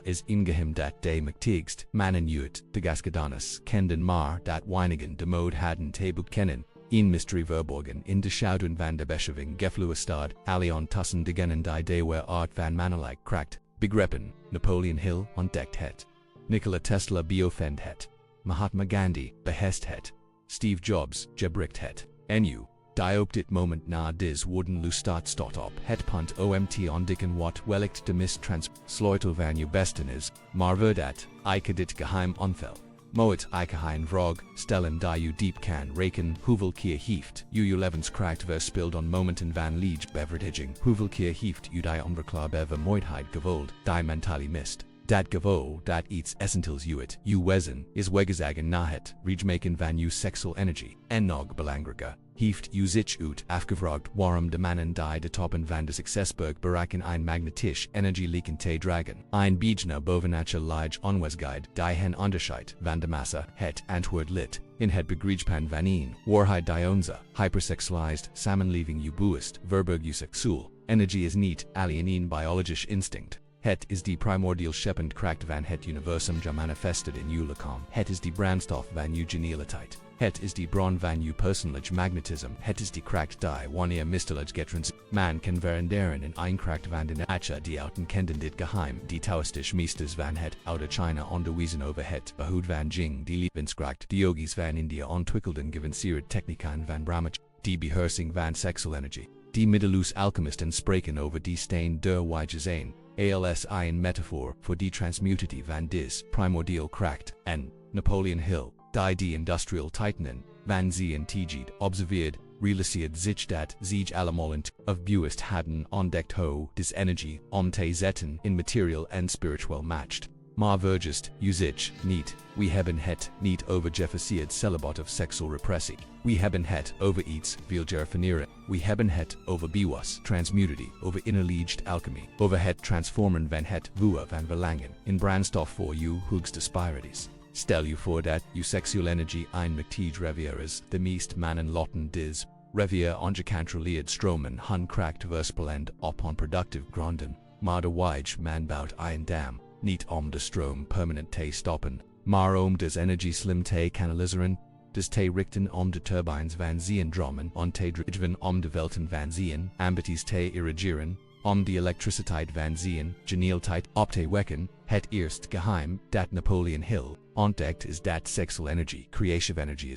is Ingeheim dat de Mctigst, mannen uit, de Gaskadanis, kenden maar dat weinigen de mode hadden te kennen. Een mystery verborgen in de schouden van de beschaving gefluisterd, allion tussen degenen die de weer art van mannelijk kracht, begrepen, Napoleon Hill ontdekt het. Nikola Tesla beoefend het. Mahatma Gandhi behest het. Steve Jobs gebrikt het. En u, die op dit moment na dis worden lustat stot op het punt omt ontdekken wat wellicht de mistrans sleutel van uw besten is, maar dat, ik dit geheim onvel. Moet ik een vraag stellen die u diep kan rekenen hoeveel keer heeft uw levenskracht verspild on momenten van liege bevrediging, hoeveel keer heeft u die onverklaarbare vermoeidheid gevoeld, die mentally mist. Dat gevoel dat iets essentials uit uw wezen is weggezagen na het reachmaken van uw sexual energy, en nog belangrijker, heeft u zich uit afgevraagd waarom de mannen die de toppen van de succesberg bereiken een magnetisch energie leken te dragen. Een bijna bovennatuurlijke onwezigheid die hen onderscheidt van de massa, het antwoord lit in het begrijpen van een waarheid die onze hypersexualized samenleving uw bewust verberg uw seksual energie is niet alleen een biologisch instinct. Het is die primordial scheppend kracht van het universum gemanifested in uw lichaam. Het is die brandstof van uw genialiteit. Het is die bron van uw personage magnetism. Het is die kracht die wanneer mistelage getrans. Man kan veranderen in een kracht van de nature die outen kenden dit geheim. Die taoistisch meesters van het oude China onderwezen over het behoed van Jing. Die lievenskracht. Die yogis van India ontwikkelden gevanceerd technieken van Brahmacharya. Die beheersing van sexual energy. Die middeloos alchemisten spreken over die steen der wijze een. ALS een metafoor voor die transmutatie van dis primordial kracht, en Napoleon Hill, die industrial titanen, van zien tegid observeerd, realiseerd zich dat zich allemaal of bewust hadden ontdekt ho dis energie om te zetten in material en spiritual matched. Maar vergist, u zich, niet, we hebben het niet over gefascineerd celibat of sexual repressie. We hebben het over iets veel gerfaneren. We hebben het over biwas, transmutatie, over innerlijke alchemy, over het transformen van het vuur van verlangen in brandstof voor uw hoogste spirities. Stel u voor dat uw sexual energie een machtig revier is, de meest mannen lotten dis, revier ongecontroleerd stromen hun kracht verspillend op onproductief gronden, maar de wijge man bouwt een dam. Niet om de stroom permanent te stoppen, maar om des energie slim te kanaliseren, des te richten om de turbines van zien dromen on te drijven om de welten van zien ambities te irrigeren, om de elektriciteit van zien genialiteit op te wekken. Het eerst geheim dat Napoleon Hill ontdekt is dat sexual energy, creative energy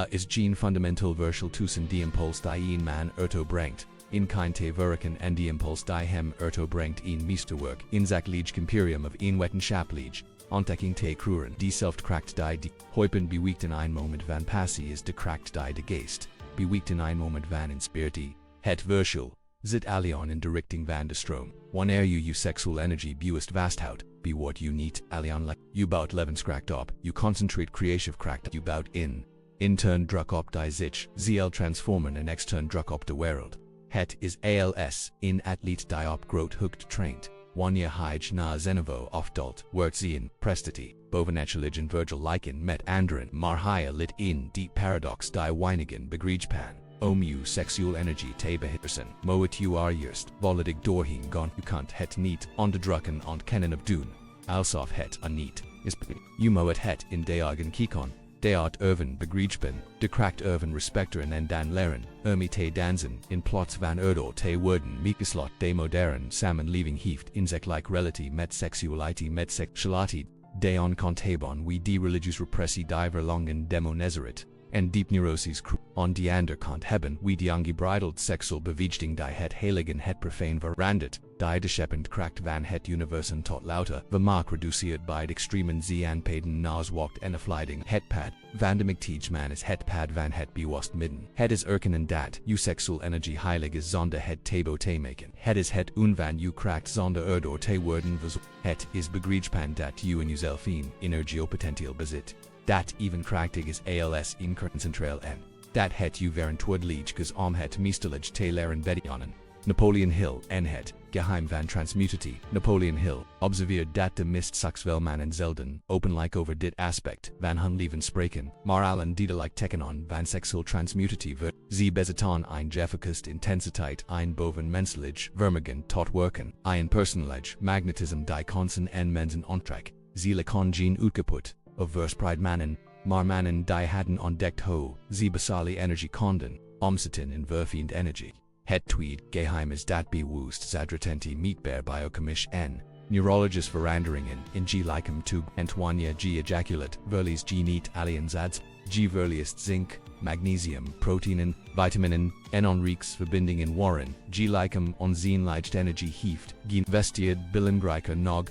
is geen fundamental verschil tussen die impuls die een man brengt. In kind te werken en die impuls die hem brengt een meesterwerk in zak liege imperium of een wetenschap liege, ontdekking te kruren die zelfkracht die heupen beweegt in een moment van passie is de kracht die de geest, beweegt in een moment van inspiratie. Het verschil zit alleen in de richting van de stroom. Wanneer uw sexual energy bewust vasthoudt, wordt u niet alleen like. U bouwt levenskracht op, u concentreert creative kracht u bouwt in turn druk op die zich, zl transformen en extern druk op de wereld. Het is als in atleet die op groot hoogte traint. Wanneer hij na zenuvo afdalt, wordt zien, prestatie, bovennatuurlijke virgil lijken met anderen, maar hij lit in die paradox die weinigen begrijpen. Om uw sexual energy te beheersen, moet u eerst volledig doorheen gaan. U kunt het niet onderdrukken ontkennen of doen, alsof het niet is. U moet het in de eigen kijken. De art begrijpen, de kracht respecteren en dan leren, te dansen, in plots van te worden meegeslot de modern samenleving heeft insect-like relatie met sexualiteit, de oncontable we die religious repressie die verlangen demonizeret, en diep neuroses on die ander kant hebben we die ungebridled sexual beweging die het heiligen het profane verandet, die de scheppend kracht van het universum tot louter vermaak reduceerd bij de extremen aanpaden naswalkt en afleiding. Het pad van de mctigeman is het pad van het bewust midden. Het is erkennen dat uw sexual energy heilig is zonder het tebo te maken. Het is het van uw kracht zonder te worden verzorgd. Het is begrijpen dat u in uzelf een energiopotentieel bezit. Dat even krachtig is als in concentral en dat het u verantwoordelijk is om het meesterlijk te leren bedionen. Napoleon Hill, Enhet, Geheim van Transmutatie, Napoleon Hill, observeer dat de mist sucks wel mannen zelden, openlijk over dit aspect, van hun leven spreken, maar allen diederlijk tekenon van seksual transmutatie ze bezetan ein jefficust intensiteit ein boven menselijk vermogen tot werken, ein personage magnetism die konsen en mensen onttrek, ze lekon geen uitgeput, of verspreid mannen, maar mannen die hadden ontdekt ho, ze basale energie konden, omzetten in verfiend energie. Het tweede geheim is dat bewust zadretentie meetbaar biochemisch en neurologisch veranderingen in gelijkem tube en wanneer ejaculate verlies niet alleen zads, verliest zink, magnesium, proteinen, vitaminen en onreeks verbindingen waren, gelijkem onzienlijkt energie heeft, geïnvesteerd belangrijke nog,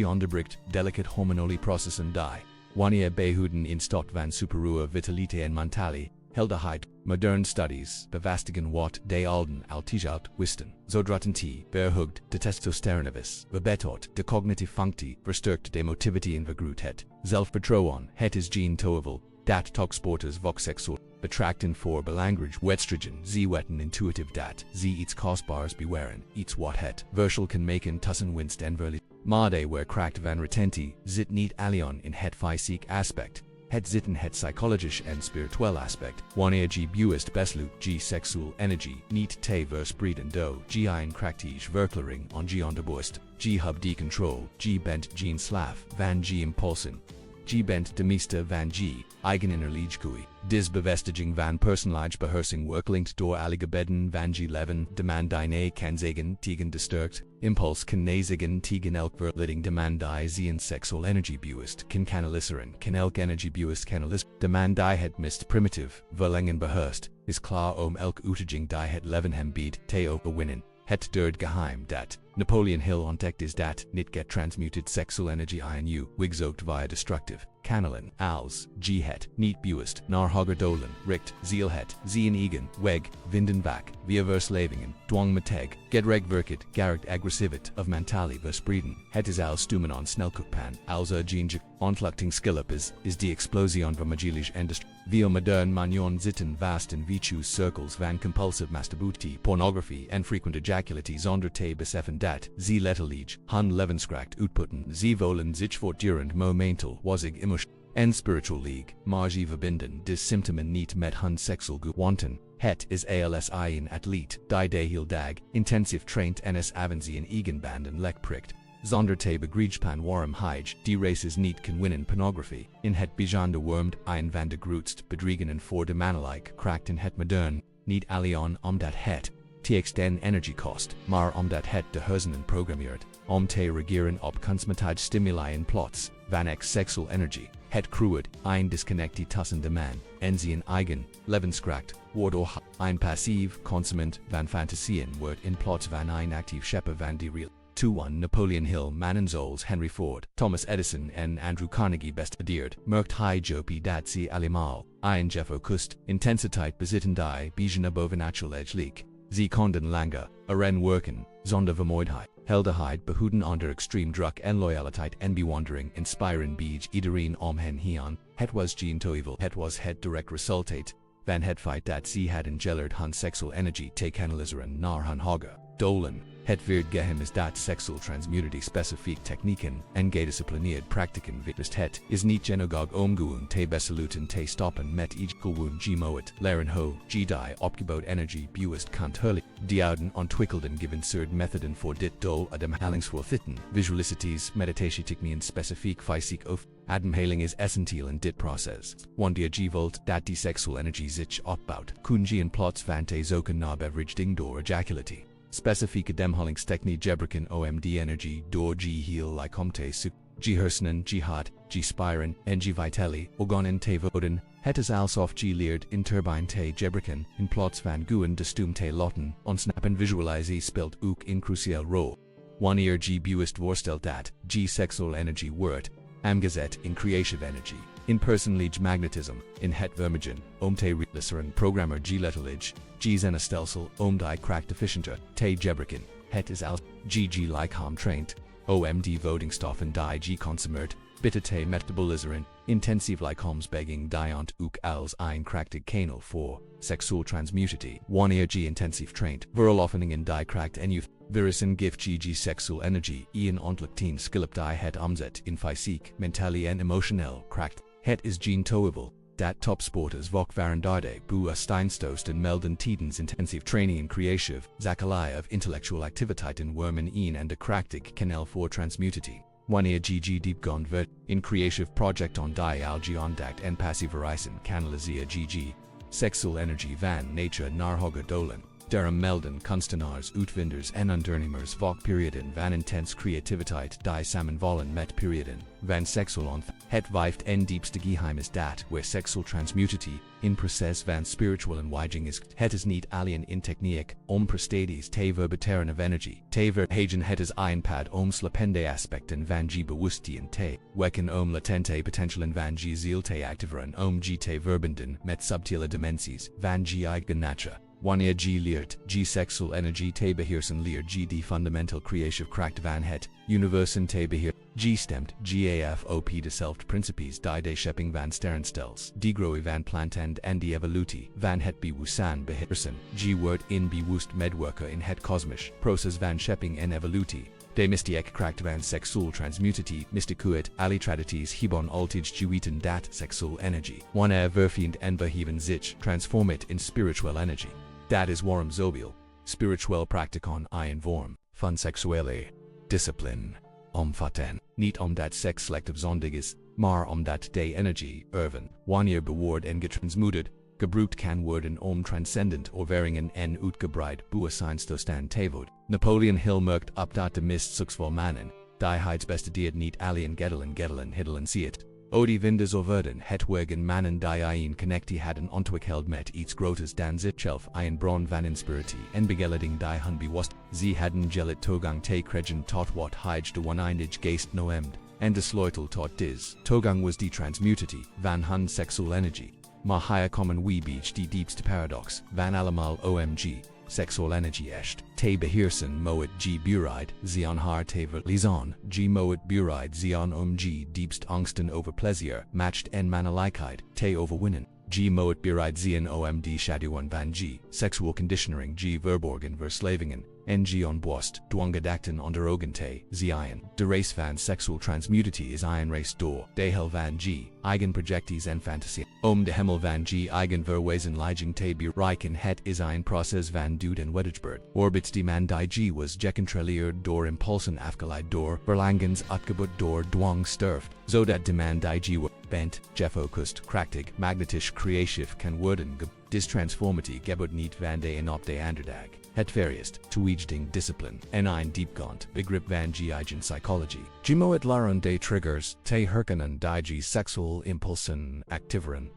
onderbricht delicate hormonale processen die, wanneer behouden in staat van superuwe vitaliteit en mentale, helderheid, modern studies, bevastigen wat de alden altijout wisten, zodratenti, verhoogd de testosteronevis, verbeterd de cognitieve functie, versterkt de motivity en vergrootheid, zelfvertrouwen, het is geen toeval, dat topsporters voxexual, betrachten voor belangrijk wedstrijden, ze wetten intuitive dat, ze iets kostbaars bewaren, iets wat het, verschil kan maken tussen winst en verlies. Maar de waar kracht van retentie, zit niet alleen in het fysiek aspect, het zitten het psychologisch en spiritueel aspect, wanneer bewust besluit seksual energie niet te verspreiden do een krachtige verklaring on onderborst, hub de control, bent geen slaaf van impulsen. Bent de meeste van eigeninnerlijke kui, dis bevestiging van personage beheersing werklinkt door algebeden van leven demand die kan zeggen tegen desterkt, impuls kan zeggen tegen elk verleiding demand die zien seksual energie bewust kan kanaliseren kan elk energie bewust kanaliseren, demand die het mist primitive, verlengen beheerst, is klaar elk uitdaging die het leven hem biedt te overwinnen. Het derde geheim dat Napoleon Hill ontdekt is dat niet get transmuted sexual energy in wigzogt via destructive kanalen als het niet bewust naar hoger dolen richt zielhet zien eigen weg vinden vaak via verslevingen dwang meteg gedreg verkit garricht agressivit of mentali verspreiden. Het is als stumen on snelkookpan als ginge ontluchting skillup is de explosion van magilige industrie. Via modern manion zitten vast in virtues circles van compulsive masturbatie pornography en frequent ejaculatie zonder te beseffen dat ze letterlijk hun levenskracht uitputten ze volen zich voortdurend momental wazig emotion en spiritual league maar ze verbinden de symptomen niet met hun seksual wanten. Het is als een atleet die de heel dag intensive traint en avanzi in eigenbanden lek prikt. Zonder te begrijpen waarom hij die races niet kan winnen pornography, in het bijzonder wormt een van de grootst bedriegenen voor de mannelijke kracht in het modern, niet alleen omdat het tx den energie kost, maar omdat het de hersenen programmeert, te reageren op kunstmatige stimuli en plots, van seksual energie. Het creëert een disconnectie tussen de man en zijn eigen levenskracht, waardoor een passief consument van fantasieën wordt in plots van een actief schepper van de real. 2-1 Napoleon Hill mannen zoals Henry Ford, Thomas Edison en Andrew Carnegie bestudeerd, merkt hij jopie dat ze allemaal, een jeffokust, intensiteit bezitten die bijna bovennatuurlijk leek. Ze konden langer, erin werken, zonder vermoeidheid, helderheid behouden onder extreme druk en loyaliteit en bewondering inspiren bij iedereen hen heen. Het was geen toeval, het was het direct resultaat van het feit dat ze hadden geleerd hun seksual energie te kanaliseren naar hun hoger dolen. Het vierde geheim is dat seksual transmutatie specifiek technieken en gedisciplineerd praktiken wist het is niet genoeg omgaan te besaluten te stoppen met gewoon moet leren ho die opgebouwd energie bewust kanturlijk die ontwikkelden gewenseerd methoden voor dit doel ademhalingsvoorfitten visualisaties meditatietechnieken specifiek fysiek of ademhaling is essentieel in dit proces. Wanneer je wilt dat die seksual energie zich opbouwt kun je in plots van te zoeken naar bevrediging door ejaculatie. Specifieke ademhalingstechniek gebruiken om die energie door heel lichaam te zoeken. Hersenen, hart, spieren en vitale organen te voeden. Het is alsof leert in turbine te gebruiken in plots van guen de stum te laten ontsnappen. Visualisatie speelt ook een cruciale rol. Wanneer je bewust voorstelt dat seksual energie wordt omgezet in creative energie. In personage magnetism, in het vermogen, te realiseren programmer letterlijk, zenestelsel die kracht efficiënter, te gebruiken. Het is als lichaam traint, die voedingsstoffen die consumeert, bitter te metaboliseren, intensief lichaamsbygging die ook als een krachtig kanaal voor sexual transmutity, 1 ear G intensiv trained, verloffening in die Kracht en youth, Virisen gift GG sexual energy, Ian ontluctien skilp die het omzet in fysiek, mentally en emotioneel, Kracht, het is gene toeval. Dat topsporters vok varandarde, boe steinstost en melden tidens intensive training in creative, zakalai of intellectual activiteit in wormen een en de krachtig kanel voor transmutity. 1 ear GG diepgaand vert, in creative project on die algae ondact en passiverizen kanaliseer GG. Sexual energy van nature naar hoger dolen. Daarom melden kunstenaars uitvinders en ondernemers vok perioden van intense creativiteit die samenvallen met perioden van seksual ontwikkeling. Het vijft en diepste geheim is dat where sexual transmutity in proces van spiritual enwijzing is. Het is niet alleen in techniek om prestades te verbeteren of energy. Te verhagen het is een pad om slepende aspecten van g bewustien te wekken om latente potentialen van g ziel te activeren om g te verbinden met subtiele dimensies van g eigen nature. 1 ear G leert, G sexual energy te beheersen leer G de fundamental creative kracht van het, universen te beheer, G stemt, GAFOP de selft principes die de schepping van sterrenstels, de groei van planten en de evolutie van het bewustzijn beheersen, G wordt in bewust medwerker in het kosmisch, proces van schepping en evolutie. De mystiek kracht van sexual transmutity, mysticuit, alitradities hibon altig geweten dat sexual energy, 1 ear verfiend en verheven zich, transform it in spiritual energy. Dat is waarom zoveel spiritual practicon een vorm van seksuele discipline omvatten. Niet omdat sex selective zondig is, maar omdat de energie ervan wanneer bewoord en getransmuted gebruikt kan worden om transcendent overweringen en uitgebreid bewustzijnstoestand te worden. Napoleon Hill merkt op dat de mist suksvol mannen, die heids beste diet niet alleen geddelen hiddelen ziet. Odi vindes overden het wegen mannen die een connectie hadden ontwikkeld met iets groters dan zichzelf een bron van inspiratie en begeleding die hun bewust. Ze hadden gelet toegang te krijgen tot wat hij de oneindig geest noemd, en de sleutel tot dis toegang was die transmutity van hun sexual energy. Maar hier komen we bij de diepste paradox van allemaal omg. Sexual energy est, te beheersen moet g bereid, zion haar te verliezen, g moet bereid zion g diepst angsten over plezier, matcht en mannelijkheid, te overwinnen, g moet bereid zion de schaduwen van g, sexual conditioning g verborgen verslavingen, en g onbewust, dwanggedachten onder ogen te zien. De race van sexual transmutity is een race door, de hel van g, eigen projecties en fantasie. De hemel van g eigen verwezenlijking te bereiken het is een proces van dood en wettigbird. Orbits die man die g was gecontroleerd door impulsen afgeleid door verlangens uitgebut door dwang sterft, zodat de man die g bent, gefocust, krachtig, magnetisch creatief kan worden dis transformity gebut niet van de en op de anderdag. Het veriest, toewijdiging discipline, en een diepgaand begrip van g eigen psychology. G moet leren de triggers, te herkennen die g sexual impulsen activeren.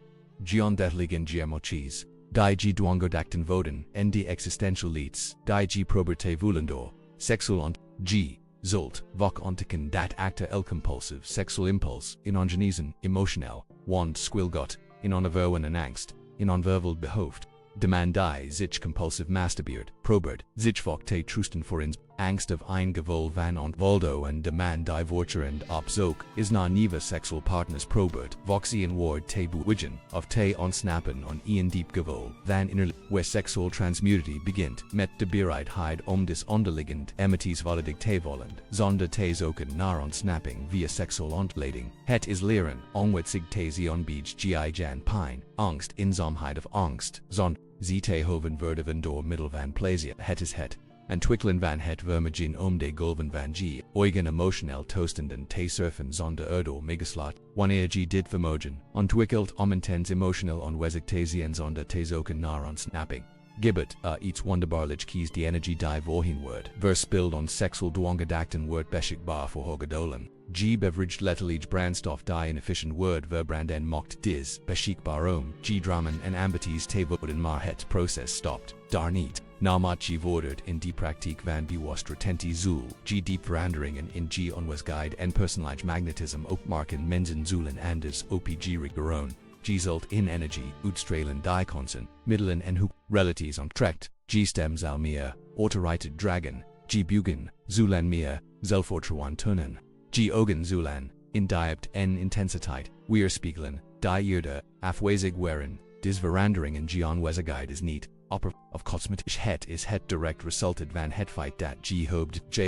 G ondetteligen g emoties, die g dwanggedachten voden, en die existential leads, die g prober te voelendor, sexual ont, g. Zult, vok ontdekken dat acte el compulsive sexual impulse, in ongenezen, emotioneel, want squilgot, in onerverwen en angst, in onverveld behoofd. De man die zich compulsive masturbeert, probert, zich vok te trusten voor ins, angst of ein gevoel van ontvaldo en de man die voortgerend opzoek, is na nieuwe sexual partners probert, vok ze een woord te bewigen, of te ontsnappen on een diep gevoel, van innerlijk, where sexual transmutity begint, met de bereidheid des onderliggend emities valedig te vollend, zonder te zoeken naar ontsnapping via sexual ontleding. Het is leren, onwet sig te zion bij gi jan pijn, angst inzomheid of angst, zon, ze te hoven verdeven door middel van plezier, het is het. Entwikkelen van het vermogen de golven van g, eugen emotioneel toestanden te surfen zonder erdoor megaslot, wanneer g dit vermogen, ontwikkeld intens emotioneel onwezig te zien zonder te zoeken naar ontsnapping. Gibbet, iets wonderbaarlich kies die energie die voorheen wordt, verspild on sexual dwanggedachten wordt beschikbaar voor hogedolen. G beveraged letterlijk brandstof die inefficient word verbranden mocht dis, beschikbaar g dramen en ambities te worden maar het proces stopt, daar niet. Namat g vordert in die praktijk van bewustretenti zul, g diep veranderingen in g onwezigheid en personage magnetism opmarken mensen zullen anders opg riggeron. G zult in energie, uitstralen die konsen, middelen en hoek, relaties onttrekt, g stems al meer, autoriteit dragen, g bugen, zulan meer, zelfortrouwen tunnen. G ogen zulan, in diept en intensiteit, weerspiegelen, die eerder, afwezig waren, Dis verandering en G onwezigeid is niet. Opper of cosmetisch het is het direct resulted van het feit dat G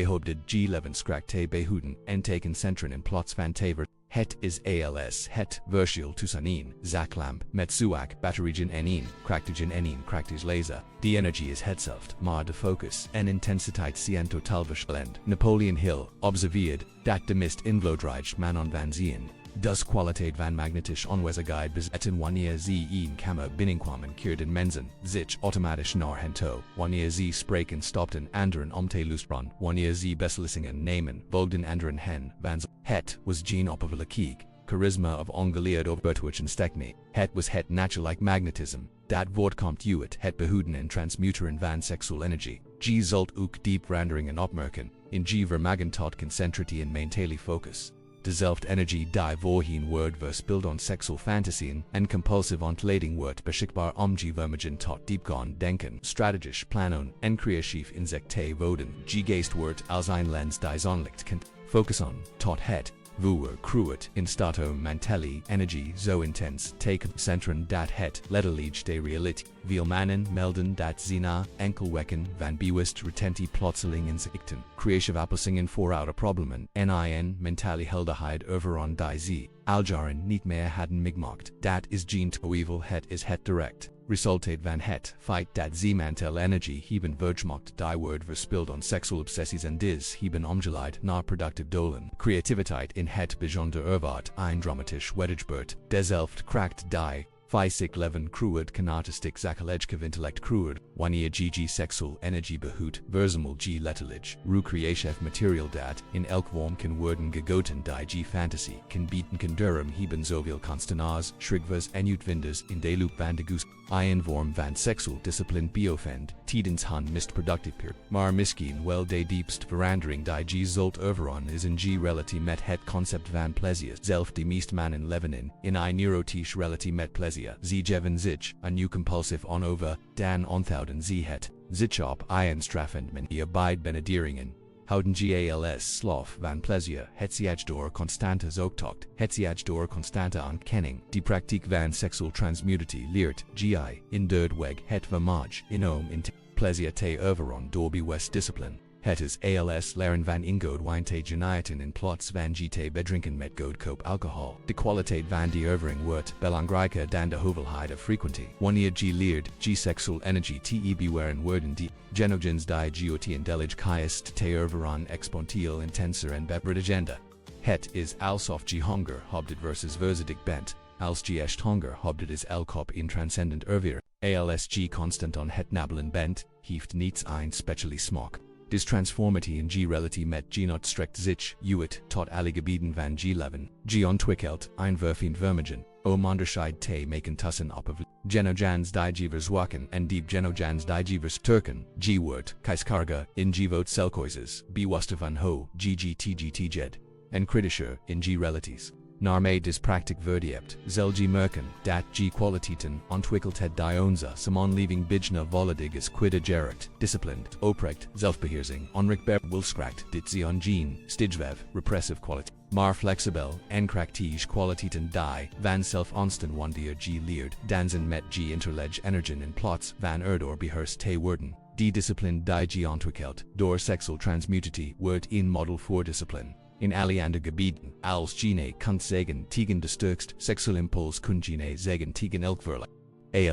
hoobded G leven skrak te behoeden en teken centren in plots van taver. Het is als het virtual tusanin, zaklamp, metsuak, batterigen enin, krachtigen laser. The energy is hetzelfde, maar de focus en intensiteit zijn totaal verschillend. Napoleon Hill observeerd dat de mist invloedreich man on van zien. Dus kwaliteit van magnetisch onwezigeid bezetten wanneer ze een kamer binnenkwamen keerden mensen zich automatisch naar hen toe, wanneer ze spreken stopten anderen om te luisteren, wanneer ze beslissingen nemen volgden anderen hen van het was geen oppervlakkig charisma of ongeleerd of betwischen stekme. Het was het natuurlijk magnetism, dat voortkomt uit het behoeden en transmuteren van seksual energy. G zult ook diep veranderingen opmerken, in G vermagen tot concentratie en mentale focus. Dezelfde energie die voorheen wordt verspild on sexual fantasieën en compulsive ontleding wordt beschikbaar om G vermogen tot diepgaand denken, strategisch plannen en creatief inzicht te worden. G geest wordt als een lens die zonlicht kent focussen tot het vuur cruet in stato manteli energie zo intens te concentren dat het letterlijk de realiteit wil mannen melden dat zina enkelwekken van bewust retentie plotseling inzichten creatieve oplossingen voor oude problemen nin mentale helderheid overon die ze aljaren niet meer hadden meegemaakt. Dat is geen twijfel, het is het direct resultate van het feit dat ze mantel energie hebben vergemaakt die wordt verspild on sexual obsessies en dis hebben omgeleid naar productive doelen. Creativiteit in het bijzonder ervaart een dramatisch wedijbeurt. Dezelfde kracht die Fysik leven cruid kanartistic zakalejkov intellect cruid, wanneer gg sexual energie behoed, verzamel g letterlijk, recreatief material dat, in elk vorm kan worden gegoten die g fantasy, kan bieten kan durham hebben zoveel constanaars, schrigvers en uitvinders in de loop van de goose, een vorm van sexual discipline biofend, tijdens han mist productive peer, maar misschien wel de diepst verandering die g zult overon is in g relatie met het concept van plezier, zelf de meest mannen leven in een neurotisch relatie met plezier. Ze geven zich, a new compulsive on over, dan onthouden ze het, zich op een strafendment die abide benederingen. Houden gals slof van plezier, het siege door constante zoektocht, het siege door constante ontkenning, die praktijk van sexual transmutatie leert, gi, in derde weg het vermag, in plezier te overon door bewust discipline. Het is als leren van ingoed wijn te genieten in plots van g te bedrinken met goedkoop alcohol. De kwaliteit van die ervaring wordt belangrijker dan de hoeveelheid of frequentie. Wanneer g leert, g sexual energie te bewaren worden die genogens die geotien kiest te ervaren exponentieel intenser en bevredigender. Het is alsof g honger hobdet versus verzedig bent, als g echt honger hobdet is elkop in transcendent ervir. Als g constant on het nabelen bent, heeft niets een specially smaak. Dis transformity in g relatie met g not strikt zich, uit, tot alle gebieden van g leven, g ontwikkelt, ein verfiend vermogen, onderscheid te maken tussen op genogans die g verzwakken en diep genogans die g versterken, g wordt, kieskarga, in g vote selkoises, bewuste van ho, ggtgtjed, en kritischer, in g relaties. Narme dis praktik verdiept, zel g merken, dat g kwaliteiten ontwikkeld het die onze samenleving bijna volledig is quidagericht, disciplined, oprecht, zelfbeheersing, onrichtbaar wilskracht, dit ze on gen, stigvev, repressive quality, maar flexibel, en krachtige kwaliteiten die, van zelfonsten wanneer g leert, dansen met g interleg energien in plots van erdoor beheerst te worden. Die discipline die g ontwikkeld, door sexual transmutatie, wordt een model voor discipline. In alle andere gebieden, als gene kunt zeggen tegen de sterkst sexual impuls kun gene zeggen tegen elk verle.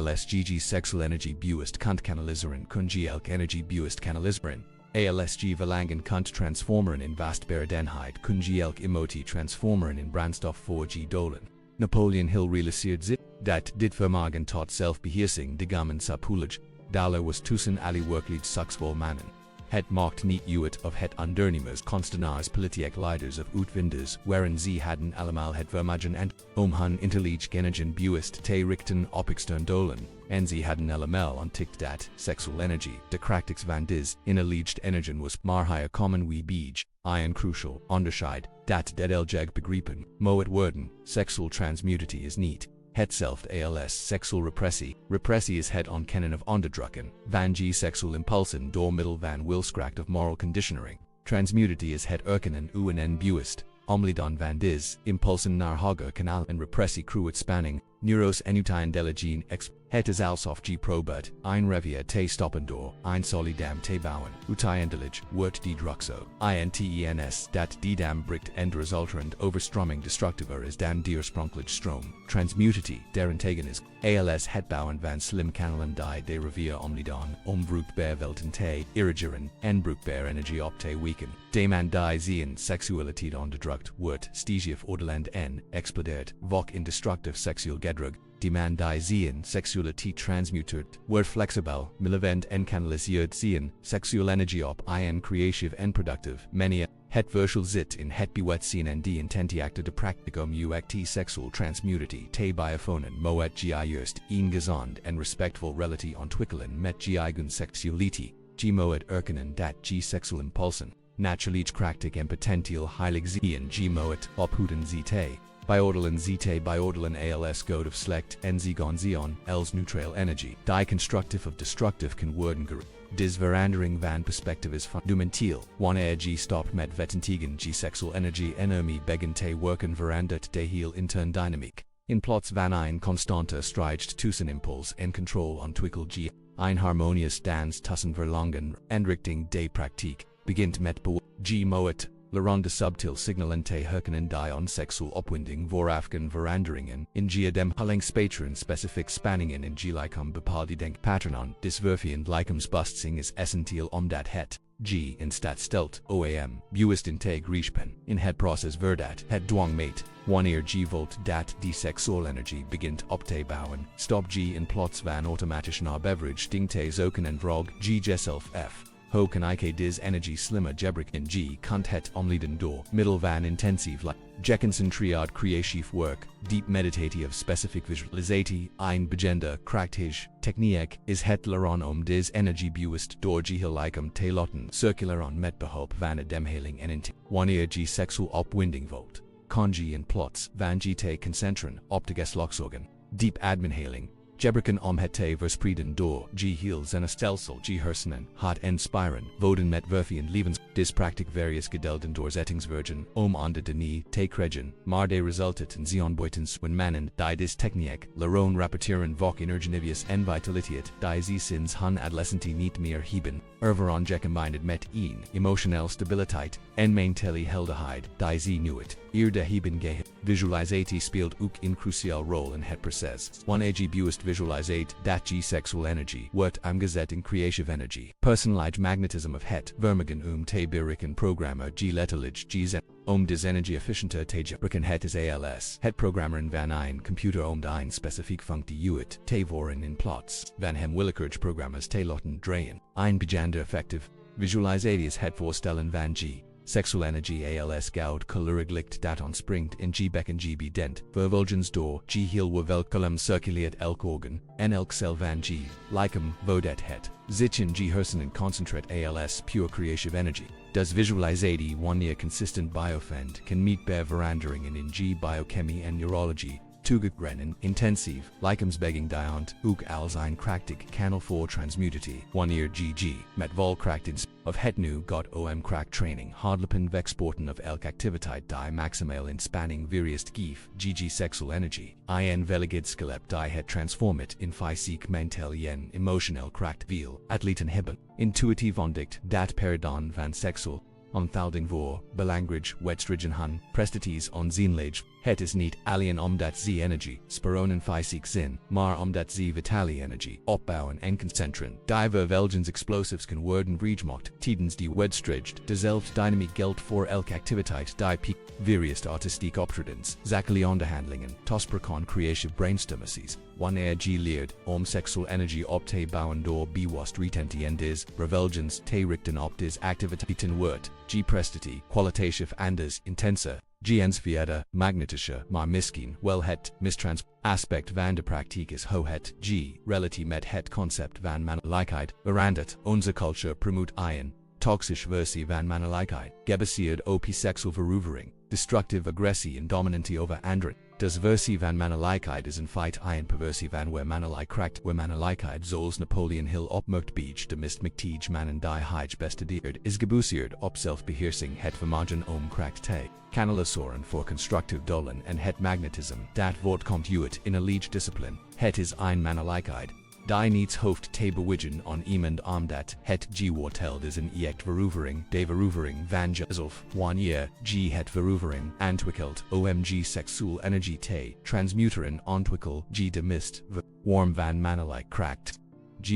Als gg sexual energie bewust kunt kanaliseren kun g elk energie bewust kanaliseren. Als g verlangen kunt transformeren in vastberadenheid kun g elk emotie transformeren in brandstof voor g dolen. Napoleon Hill realiseert zich, dat dit vermogen tot zelfbeheersing de gamen sapulig, dollar was tussen alle werkelijk succesvol mannen. Het maakt niet uit of het ondernemers constenaars politiek leiders of uitvinders waarin ze hadden allemaal het vermogen en hun intelligent energie bewust te richten op extern doelen, en ze hadden allemaal ontdekt dat sexual energie, de krachtigste van dis intelligent energie was maar higher common we bij, een crucial onderscheid, dat elgeg begrepen, moet worden, sexual transmutatie is niet. Hetzelfde als sexual repressie. Repressie is het ontkennen of onderdrukken, van g sexual impulsen door middel van wilskracht of moral conditionering. Transmutatie is het erkennen en bewust, omleiden van dis, impulsen naar hoger kanaal en repressie cruet spanning, Neuros enutine delegene het is alsof G probert, ein revia te stoppendor, ein solidam te bouwen, utiendelig, wort die druxo, intens dat die dam bricht en resulterend overstroming destructiver is dan dier spronkelig stroom, transmutity, der antagonism, als het bouwen van slim kanalen die de revia omnidon, bruikbaar welten te, irrigeren, en bruikbaar energie op te weken, deman die zien seksualiteit onderdrukt wordt, stigief ordeland en, explodeert, vok in destructive seksual gedrug, demand die zien seksualiteit transmuteert, wordt flexibel, milevent en kanaliseerd zien, seksual energie op in creative en productive, mania, het virtual zit in het bewet zien en die intentiacte de practicum uct seksual transmutity te biofonen moet gi juist, een gezond en respectful relati ontwikkelen met gi eigen seksualiteit, gi moet erkennen dat gi seksual impulsen, natuurlijk krachtig en potentieel heilig zien gi moet ophoeden zite. Biordelen zite biordelen als god of slecht en zigon zion, els neutral energy, die constructive of destructive kan worden geroep. Dis verandering van perspective is fundamental, wanneer g stop met vetentigen g sexual energy enemy begin te werken verandert de heel intern dynamiek. In plots van een constante strijd tussen impuls en control ontwikkel g, een harmonious dans tussen verlangen en richting de praktijk, begint met g moet. Lerande subtil signalen te herkennen die on seksual opwinding voorafgaan veranderingen in dem spateren specific spanningen in gelijkum bepaalde denkpatronen disverfiend lichaamsbusting is essentieel omdat het g in staat stelt oam bewust in te griespen in het proces verdat het dwang meet wanneer g volt dat die seksual energie begint op te bouwen stop g in plots van automatisch naar beverage ding te zoeken en vrog g jezelf f. Ho kan ik dis energie slimmer gebruik in G kunt het omleden door middel van intensief geconcentreerd creatief work, deep meditative specific visualisatie, een begende krachtige techniek is het leren dis energie bewust door geheel te loten circularon met behulp van ademhaling en int. Wanneer G seksual opwinding volt, kan G in plots van G te concentren op de geslachsorgan, deep ademhaling. Gebruiken het te verspreiden door G heels en stelsel G hersenen, hot en spiren, voden met verfiend levens, dis praktik various gedelden doorzettingsvergen, onder de nie, te kregen, maar de resultat en zion buitens when mannen, die dis techniek, leron rapporteren vok energenivius en vitaliteit, die z sinds hun adolescenti niet meer hebben, erveron gecombined met emotionele stabiliteit, en mentally helderheid, die z nuet, de hebben gehe. Visualisatie speelt ook een crucial rol in het proces. Wanneer g bewust visualisate dat g sexual energy wordt omgezet in creative energy. Personalized magnetism of het vermogen te bereiken programmer g letterlijk g zen. Dis energie efficiënter te gebruiken het is als. Het programmeren van een computer een specifiek functie uit te voeren in plots. Van hem willekeurig programmers te laten draaien. Een bijzonder effectief. Visualisatie is het voorstellen van g. Sexual energie als goud kleurig licht dat ontspringt in g bekken g bedent, vervolgens door g heel welkelum circuleert elk organ, en elk cel van g, lichaam, vodat het, zich in g hersenen concentrat als pure creative energy. Dus visualisatie wanneer consistent biofend kan meetbaar veranderingen in g biochemie en neurologie, toegekrennen intensief, lichaamsbegging diont, ook als een krachtig kanaal voor transmutatie, wanneer gg, met volkrachtens, of het nu got kracht training hardlopen wegsporten of elk activiteit die maximaal in spanning various gif, gg sexual energy, in veligid skelep die het transformit in fysiek mental en emotioneel kracht viel, atleten hebben, intuïtief ontdekt dat paradon van sexual, onthouding voor, belangrijk, wedstrigen hun, prestaties onzienlijk, het is niet alleen omdat z energie, speronen fysiek zin, maar omdat z vitale energie, opbouwen en concentren, die vervelgens explosives kan worden vregemocht, tijdens die wedstrijd, dezelfde dynamiek geldt voor elke activiteit die peak, various artistiek optredens, zakelijke onderhandelingen, tosperkon creative brainstormaties, wanneer g leert, sexual energie op te bouwen door bewust retentie en dis, vervelgens te richten op dis activiteiten wordt, g prestatie, kwalitatief anders, intenser, G-ensvierde, magnetische, maar misschien wel het mistrans aspect van de praktijk is ho het G, relatie met het concept van mannelijkheid, verandert, onze cultuur promoot een, toxisch versie van mannelijkheid, gebaseerd op seksual verovering, destructive aggressie en dominantie over anderen. Das versie van mannelijkheid is een feit een perversie van waar mannelijk kracht waar mannelijkheid zoals Napoleon Hill opmerkt beach de mist mctiege mannen die hij bestudeerd is gebaseerd op zelfbeheersing het vermogen om kracht te kanaliseren voor constructive doelen en het magnetism dat voortkomt uit in een liege discipline. Het is een mannelijkheid die niets hoeft te bewegen on iemand omdat het geworteld is in echt verovering de verovering van jezelf wanneer het verovering ontwikkelt omg seksual energie te transmuteren ontwikkel de mist warm van mannelijk kracht.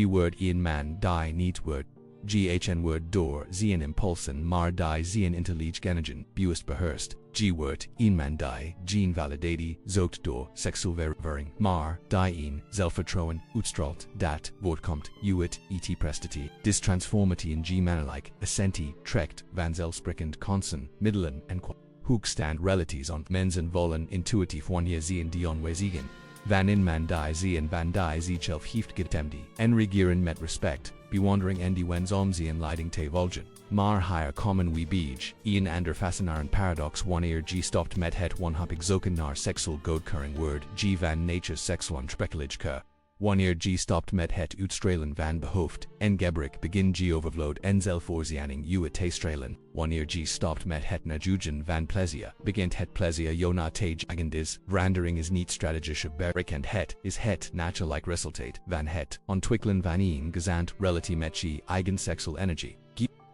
Word in man die niet word. Ghen word door zien impulsen maar die zien intelligenigen bewust beheerst. Word in man die geen validatie zoekt door seksual verovering maar die in zelfvertrouwen uitstraalt dat voortkomt uit et prestatie. Dis transformatie in mannelijk essentie trekt vanzelfsprekend kansen middelen en hoogstand relaties on mensen vollen intuïtief wanneer zien die onwezigen. Van in man die zien van die zichzelf heeft getemd en regieren met respect, bewondering en die wens omzien leiding te volgen. Maar hier komen we bij een ander fascinarend paradox wanneer stopt met het wanhopig zoeken naar seksual goedkeuring word van nature seksual ontwikkeling. Wanneer stopt met het uitstralen van behoefte en gebrek begin overvloed en zelfvoorziening uit te stralen. Wanneer stopt met het najugen van plezier begint het plezier jona te jagen is. Verandering is niet strategische bereik en het is het natuurlijk resultaat van het ontwikkelen van een gezond relatie met eigen seksual energie.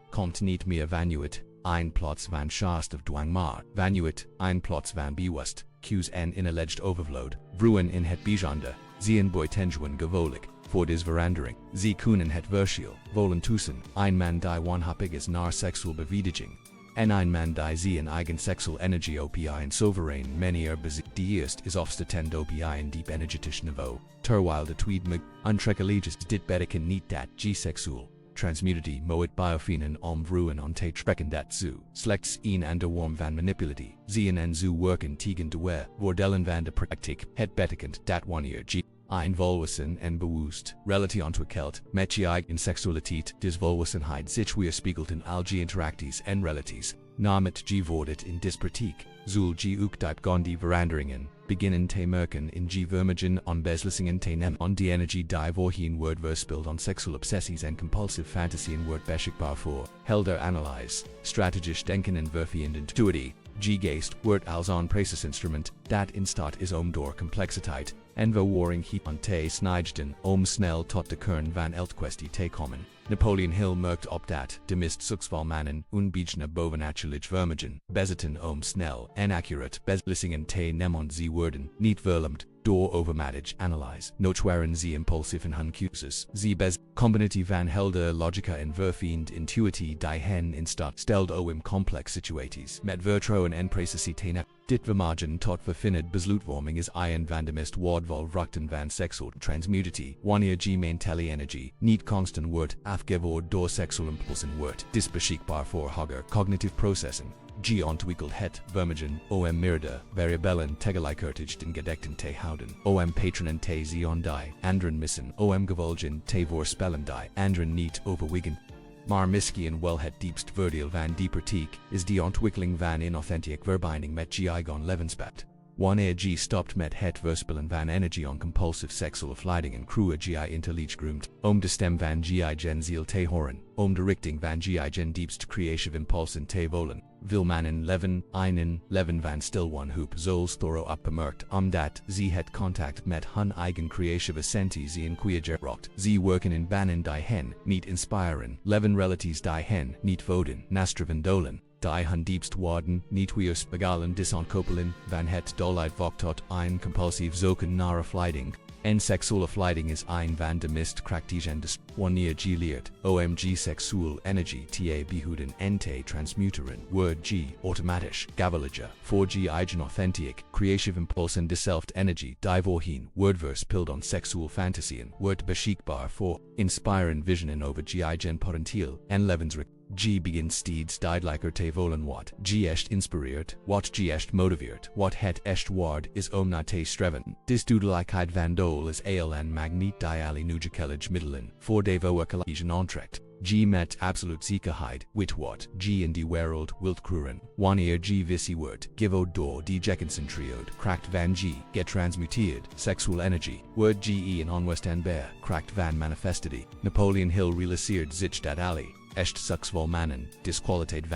Komt niet meer vanuit een plots van shast of dwang maar vanuit een plots van bewust cues en innerlijke overvloed. Vroegen in het bijzonder zien boytenjuwen gewoonlijk voor des verandering. Ze kunnen het verschil voelen tussen een man die wanhopig is naar seksual bevrediging en een man die zijn eigen seksual energie op een soeverein manier bezit. De eerste is afstetend op een diep energetisch niveau, terwijl de tweede ontrekkeliges dit betekent niet dat seksual transmutatie moet biofenen om vroegen on te trekken dat zu slechts een ander worm van manipulatie zien en zu werken tegen de voordelen van de praktijk. Het betekent dat wanneer een volwassen en bewust relatie ontwikkelt met eigen seksualiteit des volwassenheid zich weerspiegelt in al interacties en relaties. Namet wordt in dis praktijk zul ook diep die veranderingen beginnen te merken in vermogen on beslissingen te nemen on die energie die voorheen wordt verspild on seksual obsessies en compulsive fantasieën wordt beschikbaar voor helder analyse, strategisch denken en verfeend intuïtie. Geest wordt als een precisinstrument dat in staat is om door complexiteit en verwarring on te snijden om snel tot de kern van elk kwestie te komen. Napoleon Hill merkt op dat de meest succesvol mannen onbijzende bovennatuurlijk vermogen bezitten om snel en accurate beslissingen te nemen. Ze worden niet verlamd door overmatige analyse. Notwaren ze impulsief in hun keuzes. Ze combinatie van helder logica en verfeend intuïtie die hen in staat stelt om complex situaties met vertrouwen en precisie te nemen. Dit vermogen tot verfijnd besluitvorming is een van de meest waardevol vruchten van seksual transmutatie. Wanneer mentale energie niet constant wordt afgevoerd door seksual impulsen wordt dis beschikbaar voor hoger cognitive processen. Ontwikkelt het vermogen om meerdere variabelen tegelijkertijd in gedekten te houden. Om patronen te zien die anderen missen. Om gevolgen te voorspellen die anderen niet overwegen. Maar misschien wel het diepst voordeel van die praktijk is die ontwikkeling van inauthentic verbinding met eigen levenspad. Wanneer stopt met het verspillen van energie on compulsive seksual afleidingen creëer intelligent groomed. Om de stem van eigen ziel te horen. Om de richting van eigen diepst creative impulsen te voelen. Wil mannen einen leven van stilwanhoop zoals thoro opgemerkt omdat ze het contact met hun eigen creative essentie zien kwijtgeraakt. Ze werken in banen die hen niet inspiren. Leven relaties die hen niet voeden nastreven dolen. Die hun diepst waarden niet weerspiegelen disontkoppelen van het dolheid vocht tot een compulsief zoeken naar afleiding. En seksuele afleiding is een van de meest krachtigen wanneer leert om seksual energie te behouden en te transmuteren wordt automatisch gaveliger voor eigen authentic creative impulsen dezelfde energie die voorheen wordt verspild on seksual fantasieën wordt beschikbaar voor inspiren visionen over eigen potentieel en levensrichting. G begin steeds died like te volen wat. G est inspireert, wat G est motiveert, wat het est ward is na te streven. Dis duidelijkheid van dol is en magniet die ali nugekelig middelen, voor de verwerkelijken aantrekt. G met absolute zekerheid, wit wat, G in die wereld wilt kruren. Wanneer G visie wordt, give door die geconcentreerd, kracht van G, getransmuteerd, sexual energy, word Ge in onweerstaanbaar, kracht van manifestity. Napoleon Hill realiseerd zich dat ali, echt succesvol mannen, disqualiteit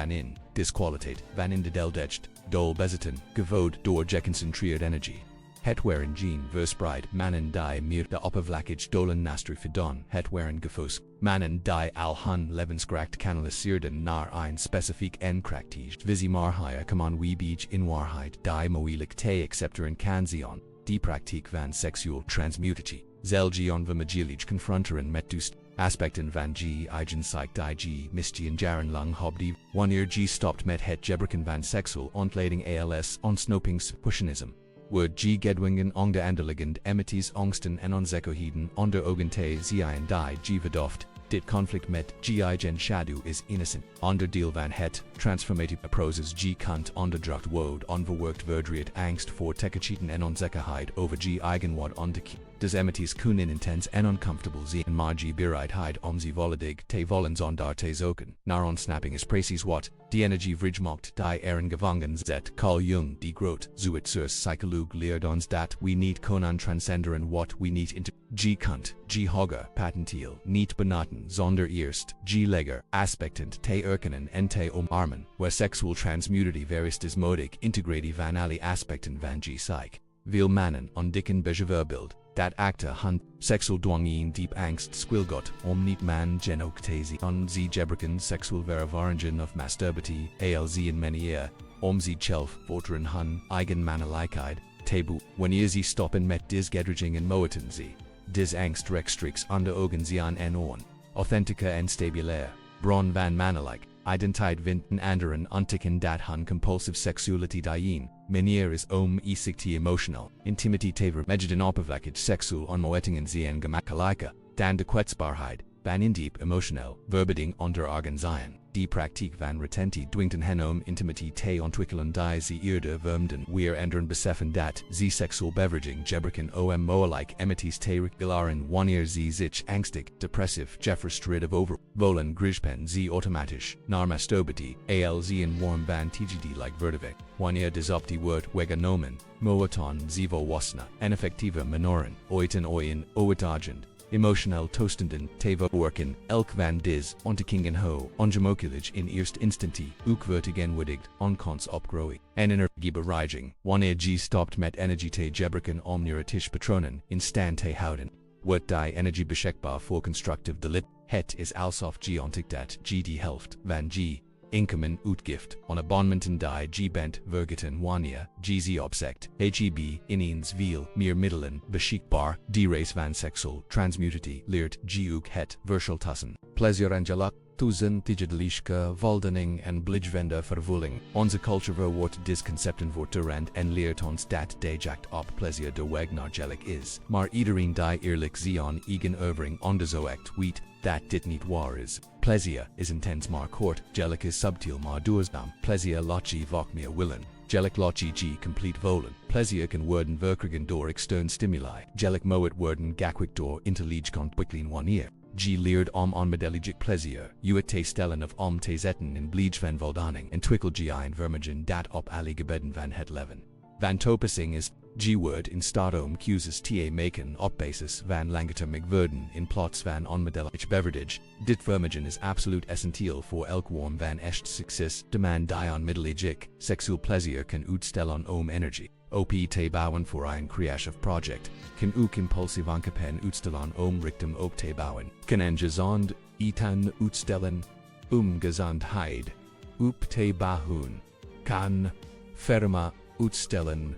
van in de deldecht, dol bezitten, gevoed door geconcentreerd energy. Het waren geen verspreid mannen die meer de oppervlakkig dolen nastri verdon. Het waren gefos mannen die al hun levenskracht kanaliseerden naar een specifiek en krachtig visie marhaya kaman we beach in waarheid die moeilijk te accepteren kan zien. Die praktijk van seksual transmutatie. Zelgion vermagelig confronteren met dust aspecten van G eigen psych die G misgien jaren lang hobdy. Wanneer G stopt met het gebruiken van seksual ontlading als ontsnappingspushionism. Word G gedwingen ong de anderliggend emities angsten en onzekerheden onder ogen te zien die G verdoft. Dit conflict met G eigen schaduw is innocent. Onderdeel van het transformative process G kunt onderdrukt worden onverwerkt verdriet angst voor tekkechieten en onzekerheid over G eigen wat onderkiezen. Des emities kunnen intens en uncomfortable zijn maar G bereidheid ze volledig te vollen zonder te zoeken. Naar ontsnapping is precies wat die energie vrijgemaakt die gevangen zet. Carl Jung die groot Zuitzers psycholoog leert ons dat we niet kunnen transcenderen wat we niet into. G kunt, G hoger, patentiel, niet benaten zonder eerst, G legger, aspectent te erkennen en te omarmen, waar sexual transmutatie verist is modig integratie van alle aspecten van G psych. Veel mannen ontdekken begeverbeeld, dat acte hun sexual dwang in diep angst squilgot niet man genoktezi on ze gebruiken sexual verervaringen of masturbatie als in manier, ze zelf voorteren hun eigen mannelijkheid, taboe, wanneer ze stoppen met dis gedriging en moeten ze. Dis angst rechtstreeks onder ogen zien en on, authentica en stabulair, bron van mannelijk, identiteit vindt anderen ontdekken dat hun compulsive sexuality dien, manier is e-sikti emotional, intimity tever megden oppervlakkig seksual onmoettingen zien gemakkelijker, dan de kwetsbaarheid, van in diep emotional, verbeding onder ogen zien. Die praktijk van retentie dwingt hen intimity te ontwikkelen die ze eerder vermden. Weer anderen beseffen dat ze sexual beveraging gebruiken moeilijk emities te regularen wanneer ze zich angstig, depressief, gefrustreerd over volen grijpen ze automatisch naar masturbatie, als ze in warm van tgd like vertivig. Wanneer des op die wordt weggenomen, moeton ze volwassenen en effectieve menoren, ooit agent. Emotional toestanden te verwerken, elk van dis ontdekkingen ho, ongemokkelig in eerst instantie, ook vertegenwoordigd, onkans opgroeien, en energiebereiging, wanneer G stopt met energie te gebruiken neuritisch patronen, in stand te houden. Wordt die energie beschikbaar voor constructive delit, het is alsof G ontdekt dat G die helft van G. Inkomen uitgift, on abonnementen die G bent vergeten wanneer G ze opzegt, heb ineens veel meer middelen beschikbaar, die race van sexual transmutatie leert G ook het verschil tussen plezier en geluk, tussen digitalische voldoening en blijvende vervulling. Onze cultuur wordt disconcepten voortdurend en leert ons dat de jacht op plezier de weg naar geluk is. Maar iedereen die eerlijk zien eigen onderzoekt weet dat dit niet waar is. Plezier is intens maar kort, geluk is subtiel maar duurzaam. Plezier laat je vaak meer willen. Geluk laat je complete volen. Plezier kan worden verkregen door externe stimuli. Geluk moet worden gekweekt door intelligent ontwikkeling wanneer G leert onmiddellijk plezier, het te stellen of te zetten in blijf van voldoening en twikkel G een vermogen dat op alle gebieden van het leven. Van toepassing is G wordt in staat keuzes te maken op basis van langetermijn worden in plaats van onmiddellijk beverage. Dit vermogen is absoluut essentieel voor elk vorm van echt succes. De man die onmiddellijk seksueel plezier kan uitstellen energie. Op te bouwen voor een creative project, kan ook impulsief aankapen uitstellen richting op te bouwen. Kan een gezond eten uitstellen, gezondheid, op te bouwen. Kan firma uitstellen,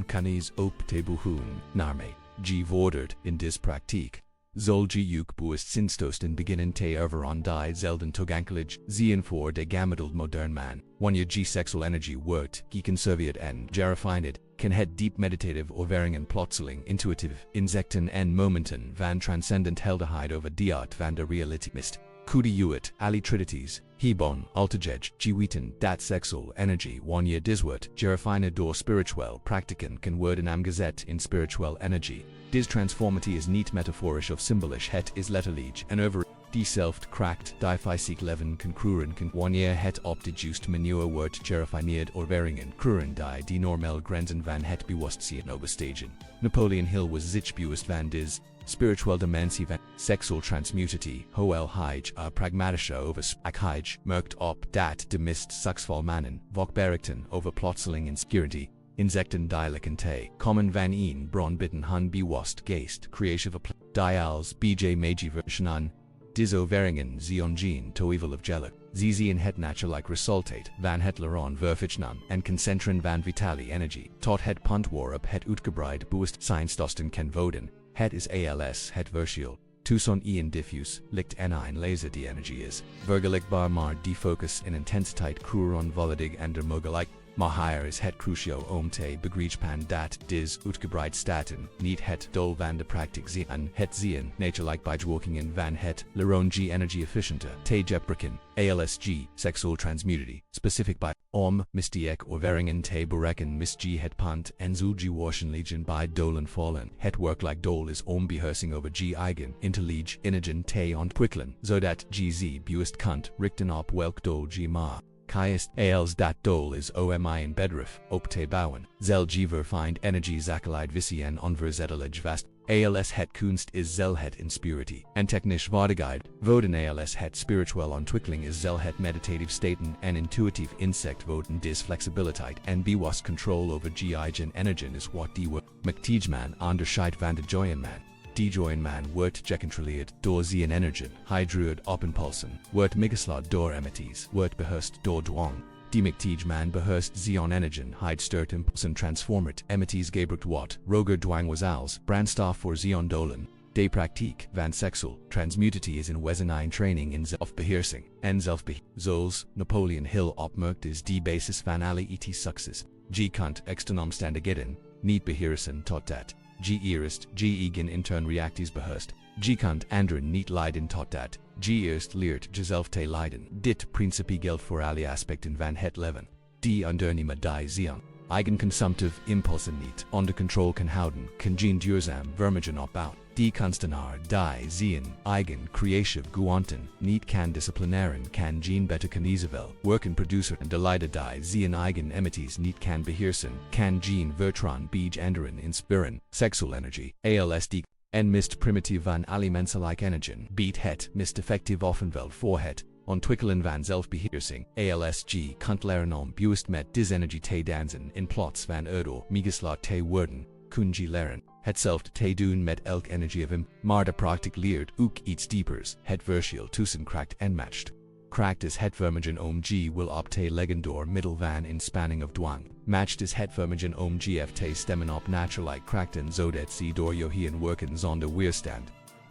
kanis op te bouwen. Narmee, G vordert in dis praktijk. Zul G ook bewust sinstosten beginnen te ervaren die zelden toegankelijk zien voor de gemiddeld modern man. Wanneer G sexual energy wordt geconserveerd en gerefined, kan het diep meditative overweringen plotseling intuïtief inzichten en momenten van transcendent helderheid over die art van de realiteit mist. Kudi alle trinities, Hebon, Altagej, Jiwitan, Dat Sexual Energy, 1 year Diswort, Jerifina door Spiritual, Practican can word in Amgazet in Spiritual Energy. Dis transformity is neat metaphorisch of symbolisch het is letterlich and over die selft kracht die fysiek leven concruren can 1 year het op de juist manure wordt gerifineerd or veringen kruren die normal grenzen van het bewust zien overstegen. Napoleon Hill was zich bewust van dis spiritual dimensie van sexual transmutity hoel hij pragmatische over hij merkt op dat de mist suksval mannen vokberichten over plotseling insecurity. Insecten dialecente, common van een bron bitten hun bewust geest, creative dials, bj magi versionan, dizo veringen ziongen to evil of jellic, zzien het naturelijk resultate, van het leron verfichnan, en concentren van vitali energy, tot het punt waarop het uitgebreid bewust seinstosten kan voden, het is als het versiel. Tucson Ian diffuse, licht en laser die energy is, vergelijkbaar maar die focus in intensiteit kruron volledig ander mogelijk. Maar hier is het crucio om te begrijpen dat dis uitgebreid staten niet het doel van de praktijk zien het zien natuurlijk bijwerkingen van het leron g energy efficiënte te gebruiken, ALSG, sexual transmutity, specific by mystiek or veringen te berekken mis g het punt en zul g wahrscheinlichen bij dolen fallen. Het werk like dol is beheersing over g eigen intellige inigen te ontwikkelen, zodat gz bewust kunt richten op welk dol g ma. Kaiest als dat dol is omi in bedrif, op te bouwen, zel giver find energy zakeleid visien onverzetelig vast, als het kunst is zel het inspirity, en technisch vaardigheid, voden als het spiritual ontwikkeling is zel het meditative staten en intuitive insect voden dis flexibiliteit en bewust control over g eigen energien is wat die McTeageman onderscheid van de Joyenman. Die Joyenman wordt gecontroleerd door zijn energien, hydruid op impulsen, wordt migeslaat door emities, wordt beheerst door dwang. Die McTeageman beheerst zijn energien, sturt impulsen transformert emities gebruikt wat, roger dwang was als, brandstof voor zijn dolen. De praktijk van sexual transmutity is in wezenijn training in zelfbeheersing en zoals Napoleon Hill opmerkt is die basis van alle et succes. G kunt externomstandigheden, niet beheersen tot dat. G eerst, G eigen intern reacties beheerst, G kunt anderen niet leiden tot dat, G eerst leert jezelf te leiden. Dit principe geldt voor alle aspecten van het leven. Die ondernemen die zien eigen consumptive impulsen niet onder control kan houden, kan geen duurzaam vermogen opbouwen. Die kunstenaar die zien eigen creatieve gewoonten niet kan disciplineren kan geen beter kniezevel werken producer en de leider die zien eigen emities niet kan beheersen, kan geen vertrouwen bij anderen inspiren. Sexual energy, ALSD, en mist primitief van alle menselijke energien, beat het mist effectief offenveld voor het ontwikkelen van zelfbeheersing, ALSG kunt leren om bewust met dis energy te dansen in plots van erdoor migeslaat te worden, kun je leren. Hetzelfde te doen met elk energie of maar de praktijk leert ook iets diepers, het verschil tussen kracht en matcht. Kracht is het vermogen om g wil op te leggen door middel van inspanning of dwang. Matcht is het vermogen om gf te stemmen op natuurlijk krachten zodat ze door johien werken zonder weerstand.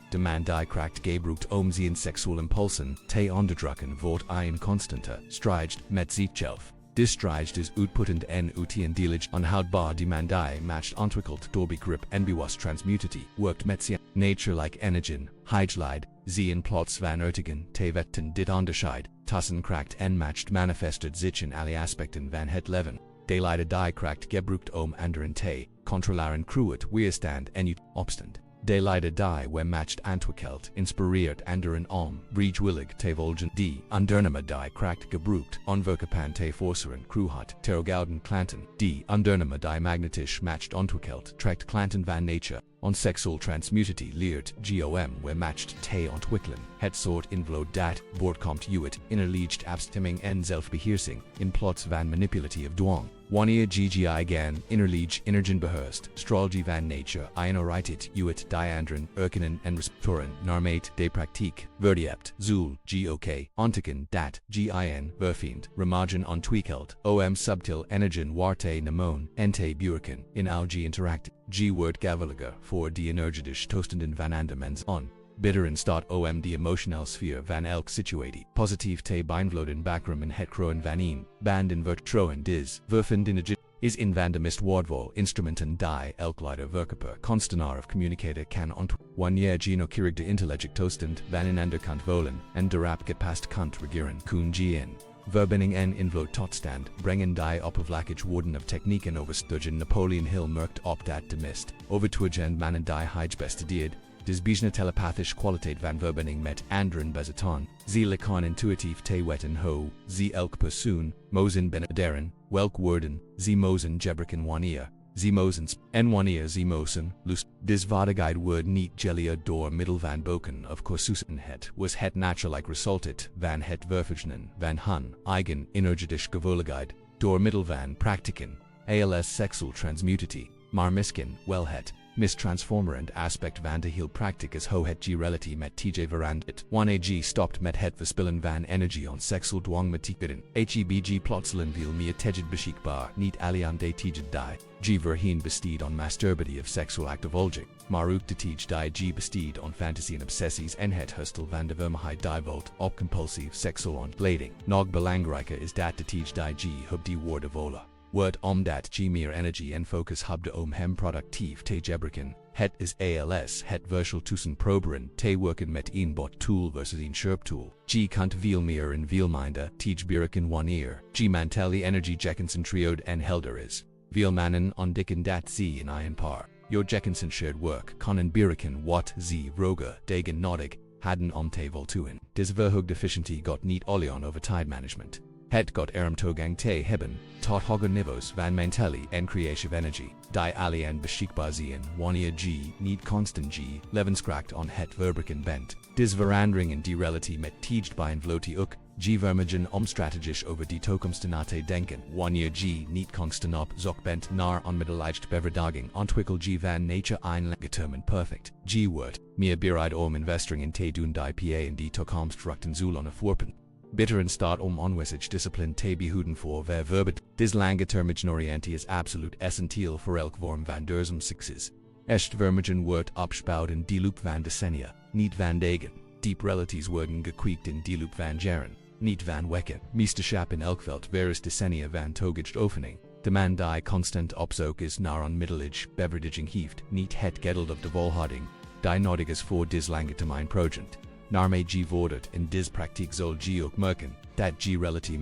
De man die kracht gebruikt om zijn sexual impulsen te onderdrukken wordt een constante strijd met zichzelf. Dis strijd is uitputtend en uiteindelijk onhoudbaar die man die matcht ontwikkeld door begrip en bewust transmutity werkt met zijn naturelijk energien, heigeleid, zien plots van ertigen te vetten dit onderscheid, tussen kracht en matcht manifested zich in alle aspecten van het leven. De leider die kracht gebruikt om anderen te controleren kruet weerstand en opstand. De leider die we matcht ontwikkeld inspireert anderen om bereidwillig te volgen. Die ondernemer die kracht gebruikt onverkapan te forceren kruhat tergouden klanten. Die ondernemer die magnetisch matcht ontwikkeld trekt klanten van nature. On sexual transmutity leert gom we matcht te ontwikkelen. Het soort invloed dat voortkomt uit innerlijke afstemming en zelfbeheersing in plots van manipulatieve dwang. Wanneer ggi gan innerlijke energien beheerst, strategie van nature einoritet uit die anderen erkennen en respecteren naarmate de praktijk verdiept zul gok ontdekken dat gin verfiend remagen ontwikkeld om subtil energien warte nemoon en te buurken in algae interact. G wordt gaveliger voor die energetisch toestanden van andermans on. Bitteren staat om die emotionele sfeer van elk situatie. Positief te beïnvloeden bakrum en het kroen van een band in vertrouwen dis vervinden is in van de mist woordvol instrumenten die elkleider verkoper konstenaar of communicator kan wanneer geno kierig de intellect toestand van in ander kant volen en derap gepast kant regeren kun gien. Verbenning en invloed totstand brengen die op of lackage woorden of techniek en overstugen Napoleon Hill merkt op dat de mist. Overtuigen mannen die hijgebestedeerd. Des bijna telepathisch kwaliteit van verbenning met anderen bezeton. Ze lekan intuitief te wetten ho, ze elk persoon, mozen benederen, welk woorden, ze mozen gebriken wanneer. Ze mozens, en wanneer ze mozen, lust. Des vaardigheid woord niet gelia door middel van boken of cursussen het was het natuurlijk resultat van het vervigenen van hun eigen energetisch gevoeligheid, door middel van praktiken, als seksual transmutatie, maar misken, wel het mistransformerend aspect van de heel practicus ho het g relati met tj verandert. Wanneer g stopt met het verspillen van energie on seksual dwang metikeren, hebg plotselen viel meer teged beschikbaar, niet alian de teged die, g verheen besteed on masturbity of sexual activulging, maar ook de tej die g besteed on fantasy en obsessies en het hustel van de vermeheid die volt op compulsive sexual ontlading. Nog belangrijker is dat de tej die g hub die woorden vola. Word dat g meer energie en focus hub de hem productief te gebriken. Het is als het virtual tussen proberen te werken met een bot tool versus een sherp tool. G kunt veel meer en veel minder tej beriken wanneer g mantelli energie geconcentreerd en helder is. Veel mannen ontdekken dat ze in een paar. Your geconcentreerd work kunnen beriken wat ze vroeger degen nodig hadden om te voltooien. Des verhoogde efficiëntie got niet alleen over tijd management. Het got toegang te hebben, tot hoger niveaus van mantelli en creative energie, die alien beschikbaar zijn wanneer g niet constant g levenskracht on het verbreken bent. Des veranderingen die relatie met tej beïnvloeden ook, g vermegen om strategisch over die toekomsten na te denken, wanneer g niet constant op zoek bent naar onmiddellegt beverdaging ontwikkel g van nature een getermine perfect. G wordt meer bereid om investeringen te doen die pa en die toekomstruchten zullen afwerpen. Bitter en staat onwissig discipline te behouden voor verbet. Dis lange termijn oriëntie is absoluut essentieel voor elk vorm van duurzaam succes. Echt vermegen wordt opgebouwd in die loop van decennia, niet van dagen. Diep relaties worden gekweekt in die loop van jaren, niet van weken. Meesterschap in elk veld veres decennia van toegecht oefening. De man die constant op zoek is naar onmiddelig beverdaging heeft, niet het geduld of de volharding, die nodig is voor dis lange termijn project. Narme g vordert in dis praktijk zal g ook merken, dat g relatie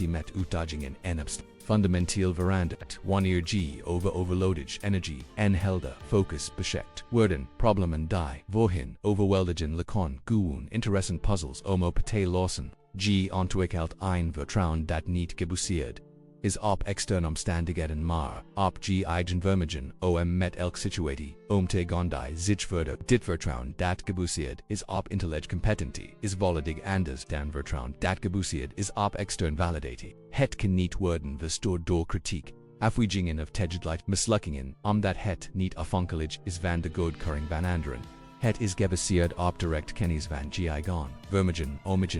met uitdagingen en opst. Fundamenteel verandert, wanneer g overloaded energie en helder focus beschekt worden, problemen die voorheen overweldigen lekon gewoon interessant puzzles op te lossen. G ontwikkelt een vertrouwen dat niet gebaseerd is op externe omstandigheden maar op g eigen vermogen met elk situatie te gondai zich verder. Dit vertrouwen dat gebaseerd is op intellect competentie is volledig anders dan vertrouwen dat gebaseerd is op externe validatie. Het kan niet worden verstoord door kritiek, afwijzingen of tegedlight mislukkingen omdat het niet afhankelijk is van de goedkeuring van anderen. Het is gebaseerd op direct kennis van g eigen vermogen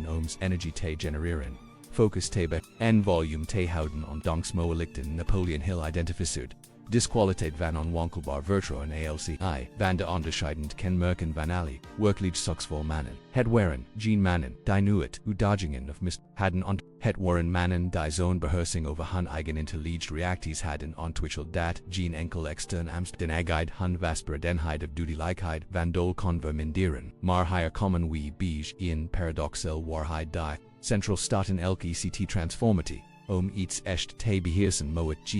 oms energie te genereren. Focus te en volume te houden on dankzij Napoleon Hill identificeerd. Disqualiteit van onwankelbaar vertrouwen alci van de onderscheidend kenmerken van alle werkelijk succesvol mannen. Het waren geen mannen die nu het uitdagingen of mist hadden het waren mannen die zo'n beheersing over hun eigen intelligent reacties hadden ontwikkeld dat geen enkel extern omstandigheid hun vastberadenheid of duidelijkheid van dol kon verminderen. Maar hier komen we bij in paradoxal waarheid die central staat in elke ect transformatie, iets echt te beheersen moet g.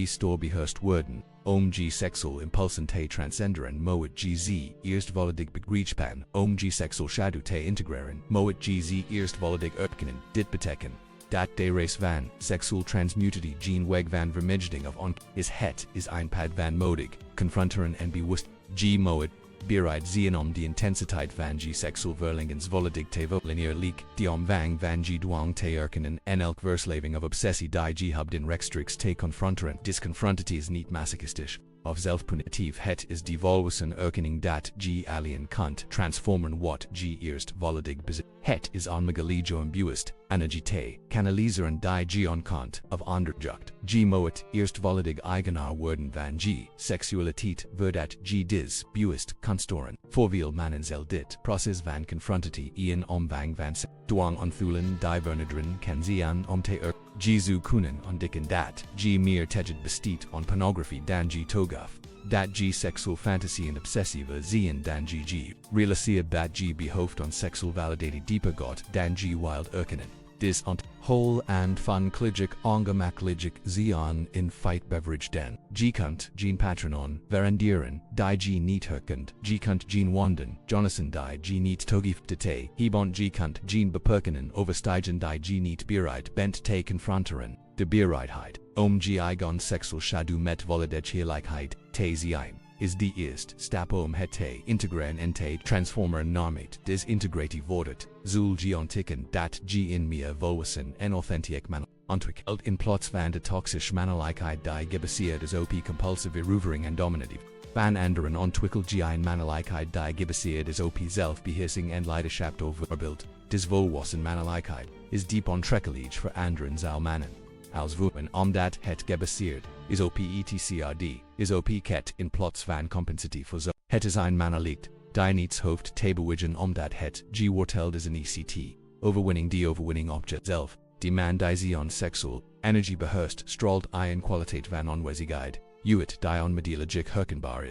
Store beheerst worden, g seksual impulsen te transcenderen moet gz eerst volledig begrijpen, g seksual schaduw te integreren moet gz eerst volledig erkennen. Dit betekent dat de race van seksual transmutatie geen weg van vermijdiging of is het is een pad van modig, confronteren en bewust g moet bereid zijn de intensiteit van g seksual verlingens volledig te linear leak, die omvang van g dwang te erkennen en elk versleving of obsessie die g hubden rechtstreeks te confronteren. Disconfrontatie is niet masochistisch of zelfpunitief. Het is die volwassen erkenning dat g alien kunt transformen wat g eerst volledig bezit. Het is onmogelijk om bewust energie te kanaliseren die g onkunt of onderdrukt. G moet eerst volledig eigenaar worden van g seksualiteit voordat g dis bewust kunstoren. Voor veel mannen zal dit proces van confrontatie in omvang van dwang onthulen die vernederen kan zijn om te Jizu kunen on dicken dat, G mir tejet besteed on pornography dan G togaf. Dat G sexual fantasy and obsessive zien dan G realiseer dat G behoofd on sexual validated deeper got dan G wild erkenen. Dis ont whole and fun kligic ongemakligic zion in fight beverage den. G kunt Gene patronon verandieren die G niet herkend. G kunt Gene wanden Jonathan die G niet togiftete. Hebont G kunt Gene beperkenen oversteigen die G niet bereid bent te confronteren. De bereidheid G igon sexual shadu met volledegelijkheid te zien is die eerst stap het te integren en te transformeren narmate disintegratie wordt. Zul G ontikken dat G in meer volwassen en authentiek man ontwikkeld in plots van de toxische mannelijkheid die gebaseerd is op compulsive erovering en dominatief. Van anderen ontwikkeld G in mannelijkheid die gebaseerd is op zelfbeheersing en leiderschap overbeeld. Dis volwassen mannelijkheid is diep ontwikkeld voor anderen zou mannen. Als woorden omdat het gebaseerd is op etcrd, is op ket in plots van compensatie voor zo. Het is een mannelijk, die niets hoofd te bewijzen omdat het G worteld is een ECT. Overwinning die overwinning object zelf, die man die zion sexual, energie beheerst straalt een kwaliteit van onwezigheid. Uit die onmedelijke herkenbaar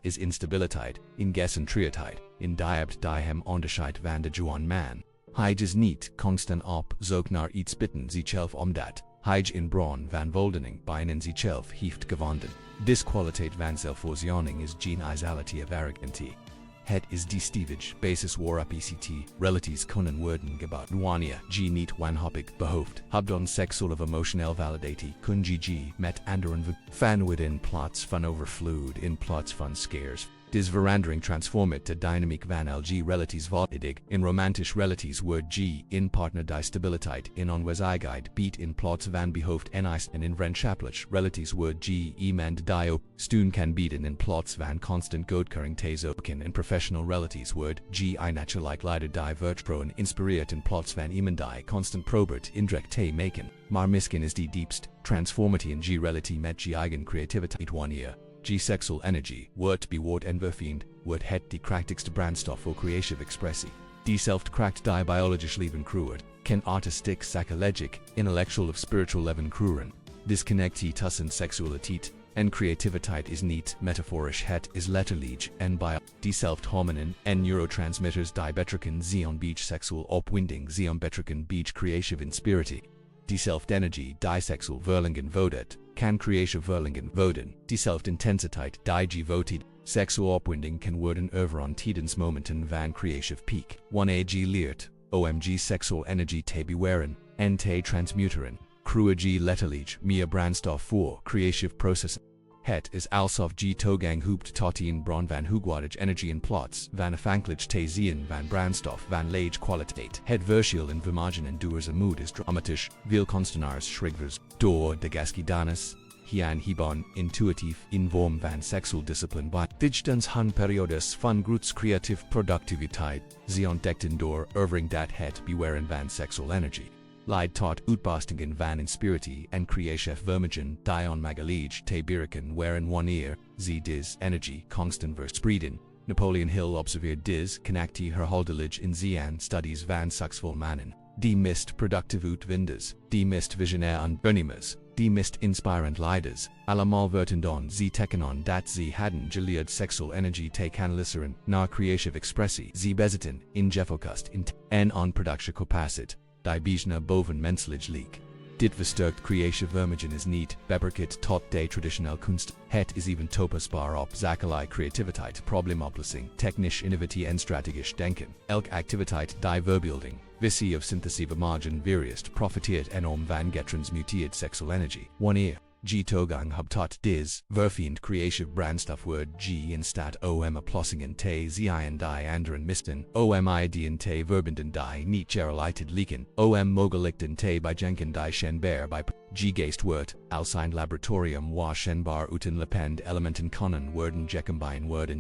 is instabiliteit, in gecentriertheid, in diebt die hem onderscheid van de Juan man. Hij is niet constant op zoek naar iets bitten zichzelf omdat. Hij in bron van voldoening bijnen zichzelf heeft gevonden. Dis kwaliteit van zelfvoorziening is geen isality of arrogantie. Het is die stevige basis waarop ECT relaties kunnen worden gebouwd. Wanneer G niet wanhopig behoofd hebt on seksual of emotioneel validatie kun G met anderen van within plots van overvloed in plots van scares. Dis verandering transformet to dynamic van LG relaties volledig in romantisch relaties word G in partner die stabiliteit in onwezigheid beat in plots van behoofd en in vriendschappelijk relaties word G iemand die op steun kan bieden in plots van constant goedkeuring te zoeken in professional relaties word G een natuurlijk leider die vertrouwen inspireert in plots van iemand die constant probert indruk te maken. Maar misschien is die diepst transformatie in G relatie met G eigen creativiteit wanneer G sexual energy wordt bewoord en verfiend, wordt het die krachtigste brandstof voor creative expressie. Die zelfkracht die biologisch leven kruert, kan artistic, psychologic, intellectual of spiritual leven kruren. Disconnectie tussen seksualiteit en creativiteit is niet metaforisch het is letterlijk en bio. Die hormonen en neurotransmitters die betrekken zion beach sexual opwinding zion betrekken beach creative inspiratie. Die energie die sexual verlangen vodet, kan creative verlangen voden. Die intensiteit die gevoted, sexual opwinding kan worden over tijdens momenten van creative peak. Wanneer G leert, OMG sexual energy te bewaren, en te transmuteren, krua G letterlijk meer brandstof voor creative processen. Het is alsof G toegang hoopt tot in bron van hoogwaardige energie in plots van afhankelijk te zien van brandstof van lage kwaliteit. Het verschil in vermogen en duurzaamheid moed is dramatisch, veel kunstenaars schrijvers door de geschiedenis hien hebben intuïtief in vorm van seksual discipline bij dichtens hun periodes van groots creative productiviteit, ze ontdekten door ervaring dat het bewaren van sexual energie leid tot uitbarstingen van inspiratie en creative vermogen die onmogelijk te bereiken waren wanneer ze dis energie constant verspreiden. Napoleon Hill observeert dis connectie herhaaldelijk in zijn studies van succesvol mannen. Die mist productive uitvinders, die mist visionair ondernemers, die mist inspirant leiders, allemaal vertenden ze tekenen dat ze hadden geleerd sexual energie te kanaliseren naar creative expressie. Ze bezitten in gefocust in en on productiecapaciteit. Die bijna boven menselijk leek. Dit versterkt creative vermogen is niet beperkt tot de traditionele kunst. Het is even topasbaar op zakelijke creativiteit, probleemoplossing, technisch innovatie en strategisch denken. Elke activiteit die verbeelding, visie of synthesie vermogen variest profiteert enorm van getransmuteerd sexual energie. Wanneer G toegang hebt tot dis verfiend creative brandstof word G in staat om oplossingen te zien die anderen misten, ideeën te verbinden die niet gerelated lieken, mogelijkheden te bijdenken die schijnbaar bij G geest wordt, als een laboratorium waar schijnbaar uiteenlopende elementen kunnen worden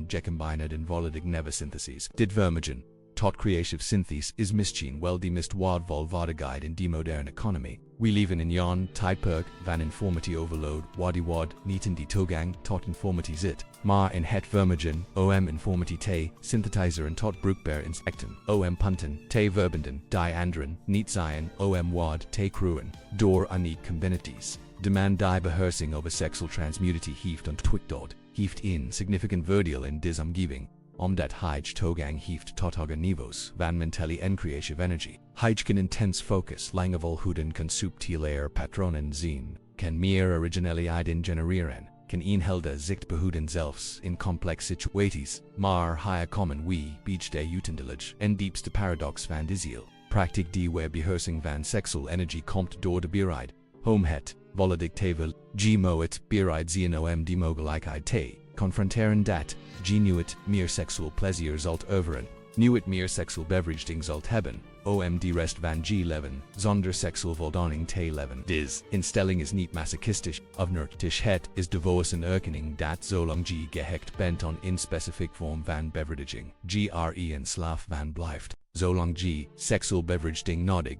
gecombined in volledig nieuwe syntheses. Dit vermogen tot creative synthesis is misschien wel die mist waardevolle vaardigheid in die moderne economie. We leven in yon, tijdperk, van informatie overload, wadi wad, niet in die toegang, tot informatie zit. Maar in het vermogen, om informatie te, synthetizer en tot broekbaar insecten, om punten, te verbenden, die anderen, niet zijn, om wad, te kruien, door unique combinaties. Demand die beheersing over sexual transmutatie heeft ontwikkeld, heeft in significant voordeel in dis omgeving. Omdat hij toegang heeft tot hoge niveaus van mentale en creative energy. Hij kan intense focus lang volhouden kan subtiler patronen zien, kan meer originaliteit genereren, kan helder zicht behouden zelfs in complex situaties, maar hij komen we bij de uiteindelijk en diepste paradox van de ziel. Praktik die waar beheersing van sexual energy komt door de bereid. Hom het, volledig te wil, moet bereid zien om die mogelijkheid te. Confronteren dat, nuet meer sexual plezier zult overen, nuet meer sexual bevrediging zult hebben, om die rest van leven, zonder sexual voldoening te leven. Dis instelling is niet masochistisch, of nurtisch het is de voice erkenning dat zolang gehecht bent on in specific vorm van bevrediging, en slaaf van blijft, zolang sexual bevrediging nodig,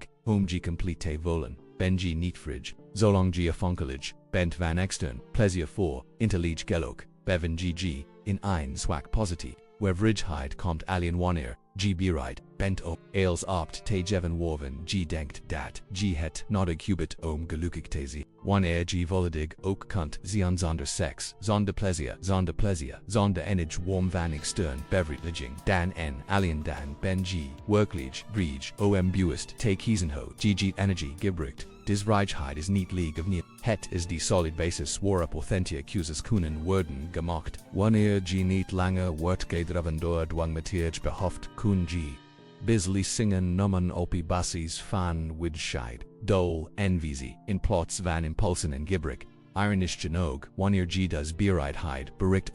complete te volen, ben niet fridge, zolang afhankelijk, bent van extern, plezier voor, intellige geluk. Bevan GG, in ein zwak positie, waar vrijheid komt alien wanneer, bereid, bent als opt te geven worven denkt dat, het nodig hubit gelukkig te zijn, wanneer volledig ook kunt zien zonder seks, zonder plezier, zonder enig warm van extern bevrediging, dan en alien dan ben werkelijk, bewust te kiezen ho, energy gebruikt. Dis vrijheid is niet league of niet. Het is die solid basis waarop authentic accuses kunnen worden gemaakt. Wanneer niet langer wordt gedreven door dwangmatig behoeft kun busily zingen nummen op basis van widscheid, dol en visie, in plots van impulsen en gebruik. Ironisch genoeg, wanneer dus bereidheid bericht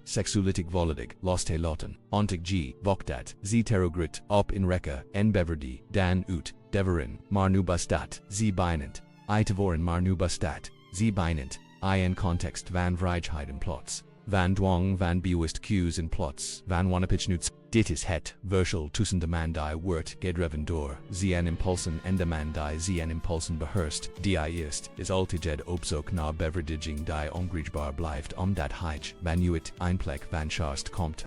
seksualitik volledig, los te laten, ontig vokdat, terugrit, op in rekka, en beverdi, dan ut, deveren, maar nu bastat, binent, tevoren maar nu bastat, binent, in context van vrijheid in plots, van dwang van bewust cues in plots, van wannapitchnuts. Dit is het verschil tussen de man die wordt gedreven door en impulsen en de man die en impulsen beheerst. Die eerst is altijd op zoek naar bevrediging die ongrijpbaar blijft omdat hij van uit een plek van charst komt.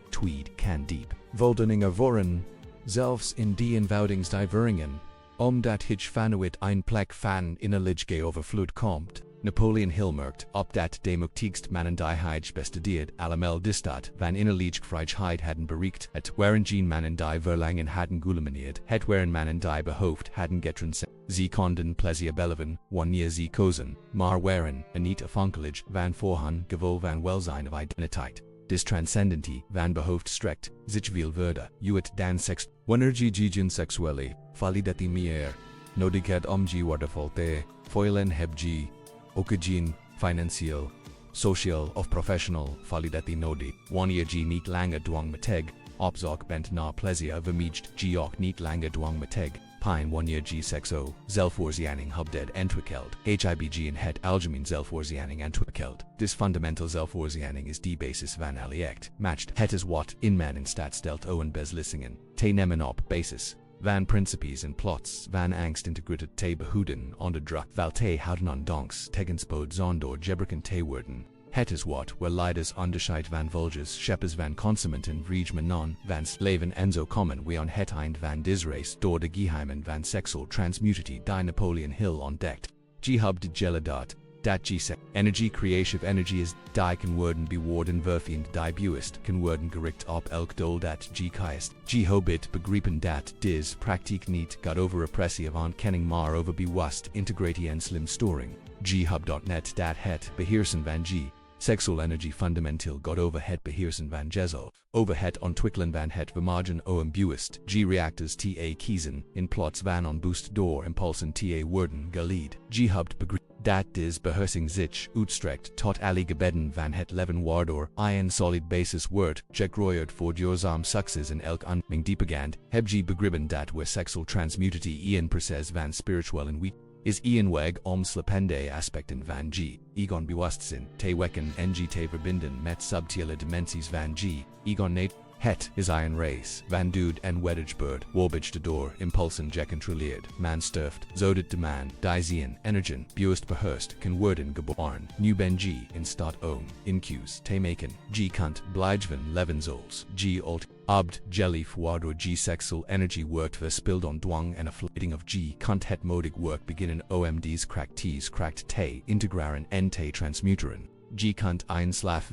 Tweed kan diep voldoening ervoeren, zelfs in die eenvoudingsdiveringen, omdat hij vanuit een plek van innerlijke overvloed komt. Napoleon Hill merkt op dat de machtigst mannen die hij bestudeerd allemaal distat van innerlijke vrijheid hadden bereikt, het waren geen mannen die verlangen hadden geëlimineerd, het waren mannen die behoefd hadden getranscend. Ze konden plezier beleven, wanneer ze kozen, maar waren niet afhankelijk van voorhand gevoel van welzijn of identiteit. Dis transcendentie van behoefd strekt, zich wil worden, uit dan seks. Wanneer gen seksuele, validat meer, nodig het waardevol te, foilen heb ook financieel, social of professional validati nodig, wanneer niet langer dwangmatig, opzoek bent naar plezier vermijdt ook niet langer dwangmatig, pijn wanneer sekso, zelfvoorziening hubdet entwikkeld, hibg in het algemeen zelfvoorziening entwikkeld. Dis fundamental zelfvoorziening is die basis van alliect, matched, het is wat in man in staat stelt en beslissingen, te nemen op basis. Van principes en plots van angst integreerd te behouden onder druk val te houden ondanks tegenspoed zonder gebreken te worden. Het is wat waar leiders onderscheid van volgers scheppers van consumenten vrij non van slaven en zo komen we on het eind van dis race door de geheimen van sexual transmutatie die Napoleon Hill ontdekt. Hub de geladat. Dat energy creative energy is die kan worden bewoorden verfiend die bewust kan worden gericht op elk doel dat kiest. Hobit begrepen dat dis praktiek niet gaat over repressie of ontkenning maar over bewust integratie en slim storing. Hub.net dat het beheersen van sexual energy fundamental gaat over het beheersen van jezelf, over het ontwikkelen van het vermogen om bewust reactors te kiezen in plots van onboost door impulsen te worden geleid. Hub begrepen dat dis beheersing zich uitstrekt tot alle gebeden van het leven waardoor een solid basis wordt gegroeid voor duurzaam succes in elk aanming diepgaand, heb begrepen dat we sexual transmutatie een proces van spiritual en we is een weg om slepende aspecten van bewustzijn te wekken en te verbinden met subtiele dimensies van egon Het is iron race, van dude en weddige bird, warbage de door, impulsen gecontroleerd, man sturft, zodet de man, die zien, energien, bewust beheerst, kan worden geboren, nu ben G, in staat oom, incus, te maken, G kunt, blijven levensols, G alt, Obt, jelly waardoor G sexual energy wordt verspild on dwang en afleiding of G kunt het modig work beginnen omds kracht te integraren en te transmuteren. G kunt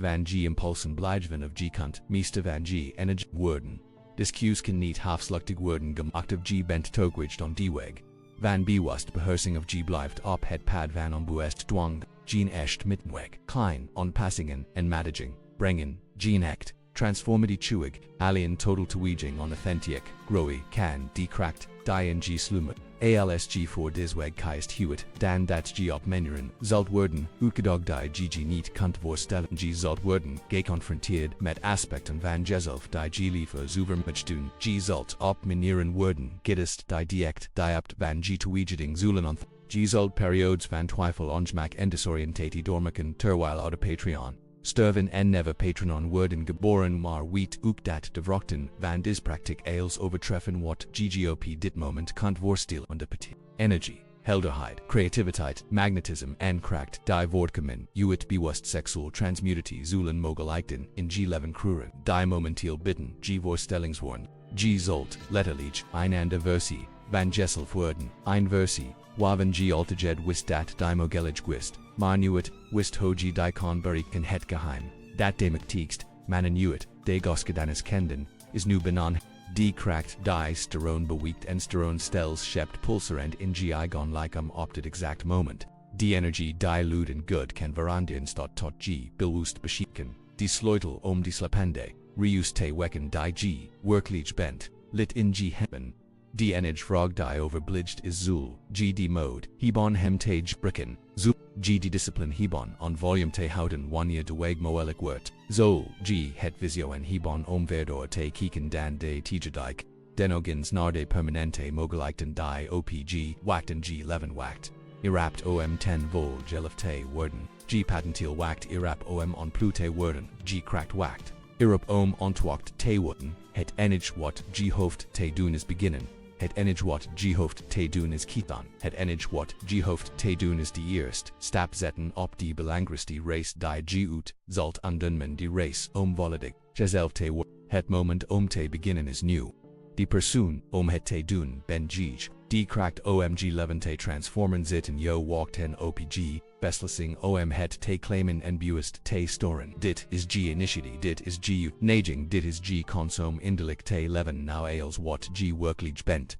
van G impulsen blijven of G kunt meester van G energy worden. Discuss kan niet halfslachtig worden gemaakt of G bent toegwijgd on die weg. Van bewust beheersing of G blijft op het pad van onbewust dwang, Gene echt mittenweg, klein, on passingen en managing, brengen, Gene echt. Transformity chuig, alien total toeging on authentiek, groei, kan, die kracht, die en G slumme, ALSG voor disweg keist Hewitt, dan dat G op menuren, zult worden, uitgedog die GG niet kunt voorstellen G zult worden, geconfronteerd met aspecten van jezelf die G liever zuvermachdoen, G zult op menuren worden, giddest die diect, die opt van G toegeding zullen on G zult periodes van twijfel ongemak en disoriëntatie doormaken terwijl oude Patreon. Sterven en never patronon worden geboren maar weet ook dat de vruchten van dispractic ails overtreffen wat ggop dit moment kunt voorstellen onder petit. Energie, helderheid, creativiteit, magnetism en kracht die voortkomen uit bewust seksual transmutatie zullen mogelijkheden in G11 kruren die momenteel bidden G voorstellingsworn. G zult, letterlijk, een ander versie, van jezelf worden, een versie, waarvan G alteged wist dat die mogelijk wist. Maar nu het, wist hoji die kon bereiken het geheim, dat de machtigst, mannen nu het, de gosgedanes kenden, is nu benan, die kracht die steron beweegt en steron stels schept pulserend in gi gon likum op dit exact moment. Die energie die luden good kan veranderen staat tot G bewust beschikken, die sleutel om die slapende, reus te wekken die G, werkelijk bent, lit in Geheimen. Die energie frog die overbligd is zul, G die mode, hebon hem te bricken, zul, G die discipline hebon on volume te houden wanneer de weg moeilijk wordt, zol, G het visio en hebon omverdoor te kieken dan de tegedijk, denogins naar de permanente mogelijkheden die OPG, wacht en G11 wacht, irapt om 10 vol gelef te worden, G patentiel wacht irap om on plute worden, G kracht wacht, irap ontwacht te worden, het energie wat G hoofd te doen is beginnen. Het energie wat G hoofd te doen is kitan. Het energie wat G hoofd te doen is die eerst stap zetten op die belangrijkste race die G uit zult aandoen die race volledig jezelf te worden. Het moment te beginnen is nu. Die persoon het te doen ben G. Die kracht G11 te transformen zitten jo walkt en OPG, beslissing het te claimen en bewust te storen. Dit is G initiatie, dit is G uitnaging, dit is G consom innerlijk te leven nou ails wat G werkelijk bent.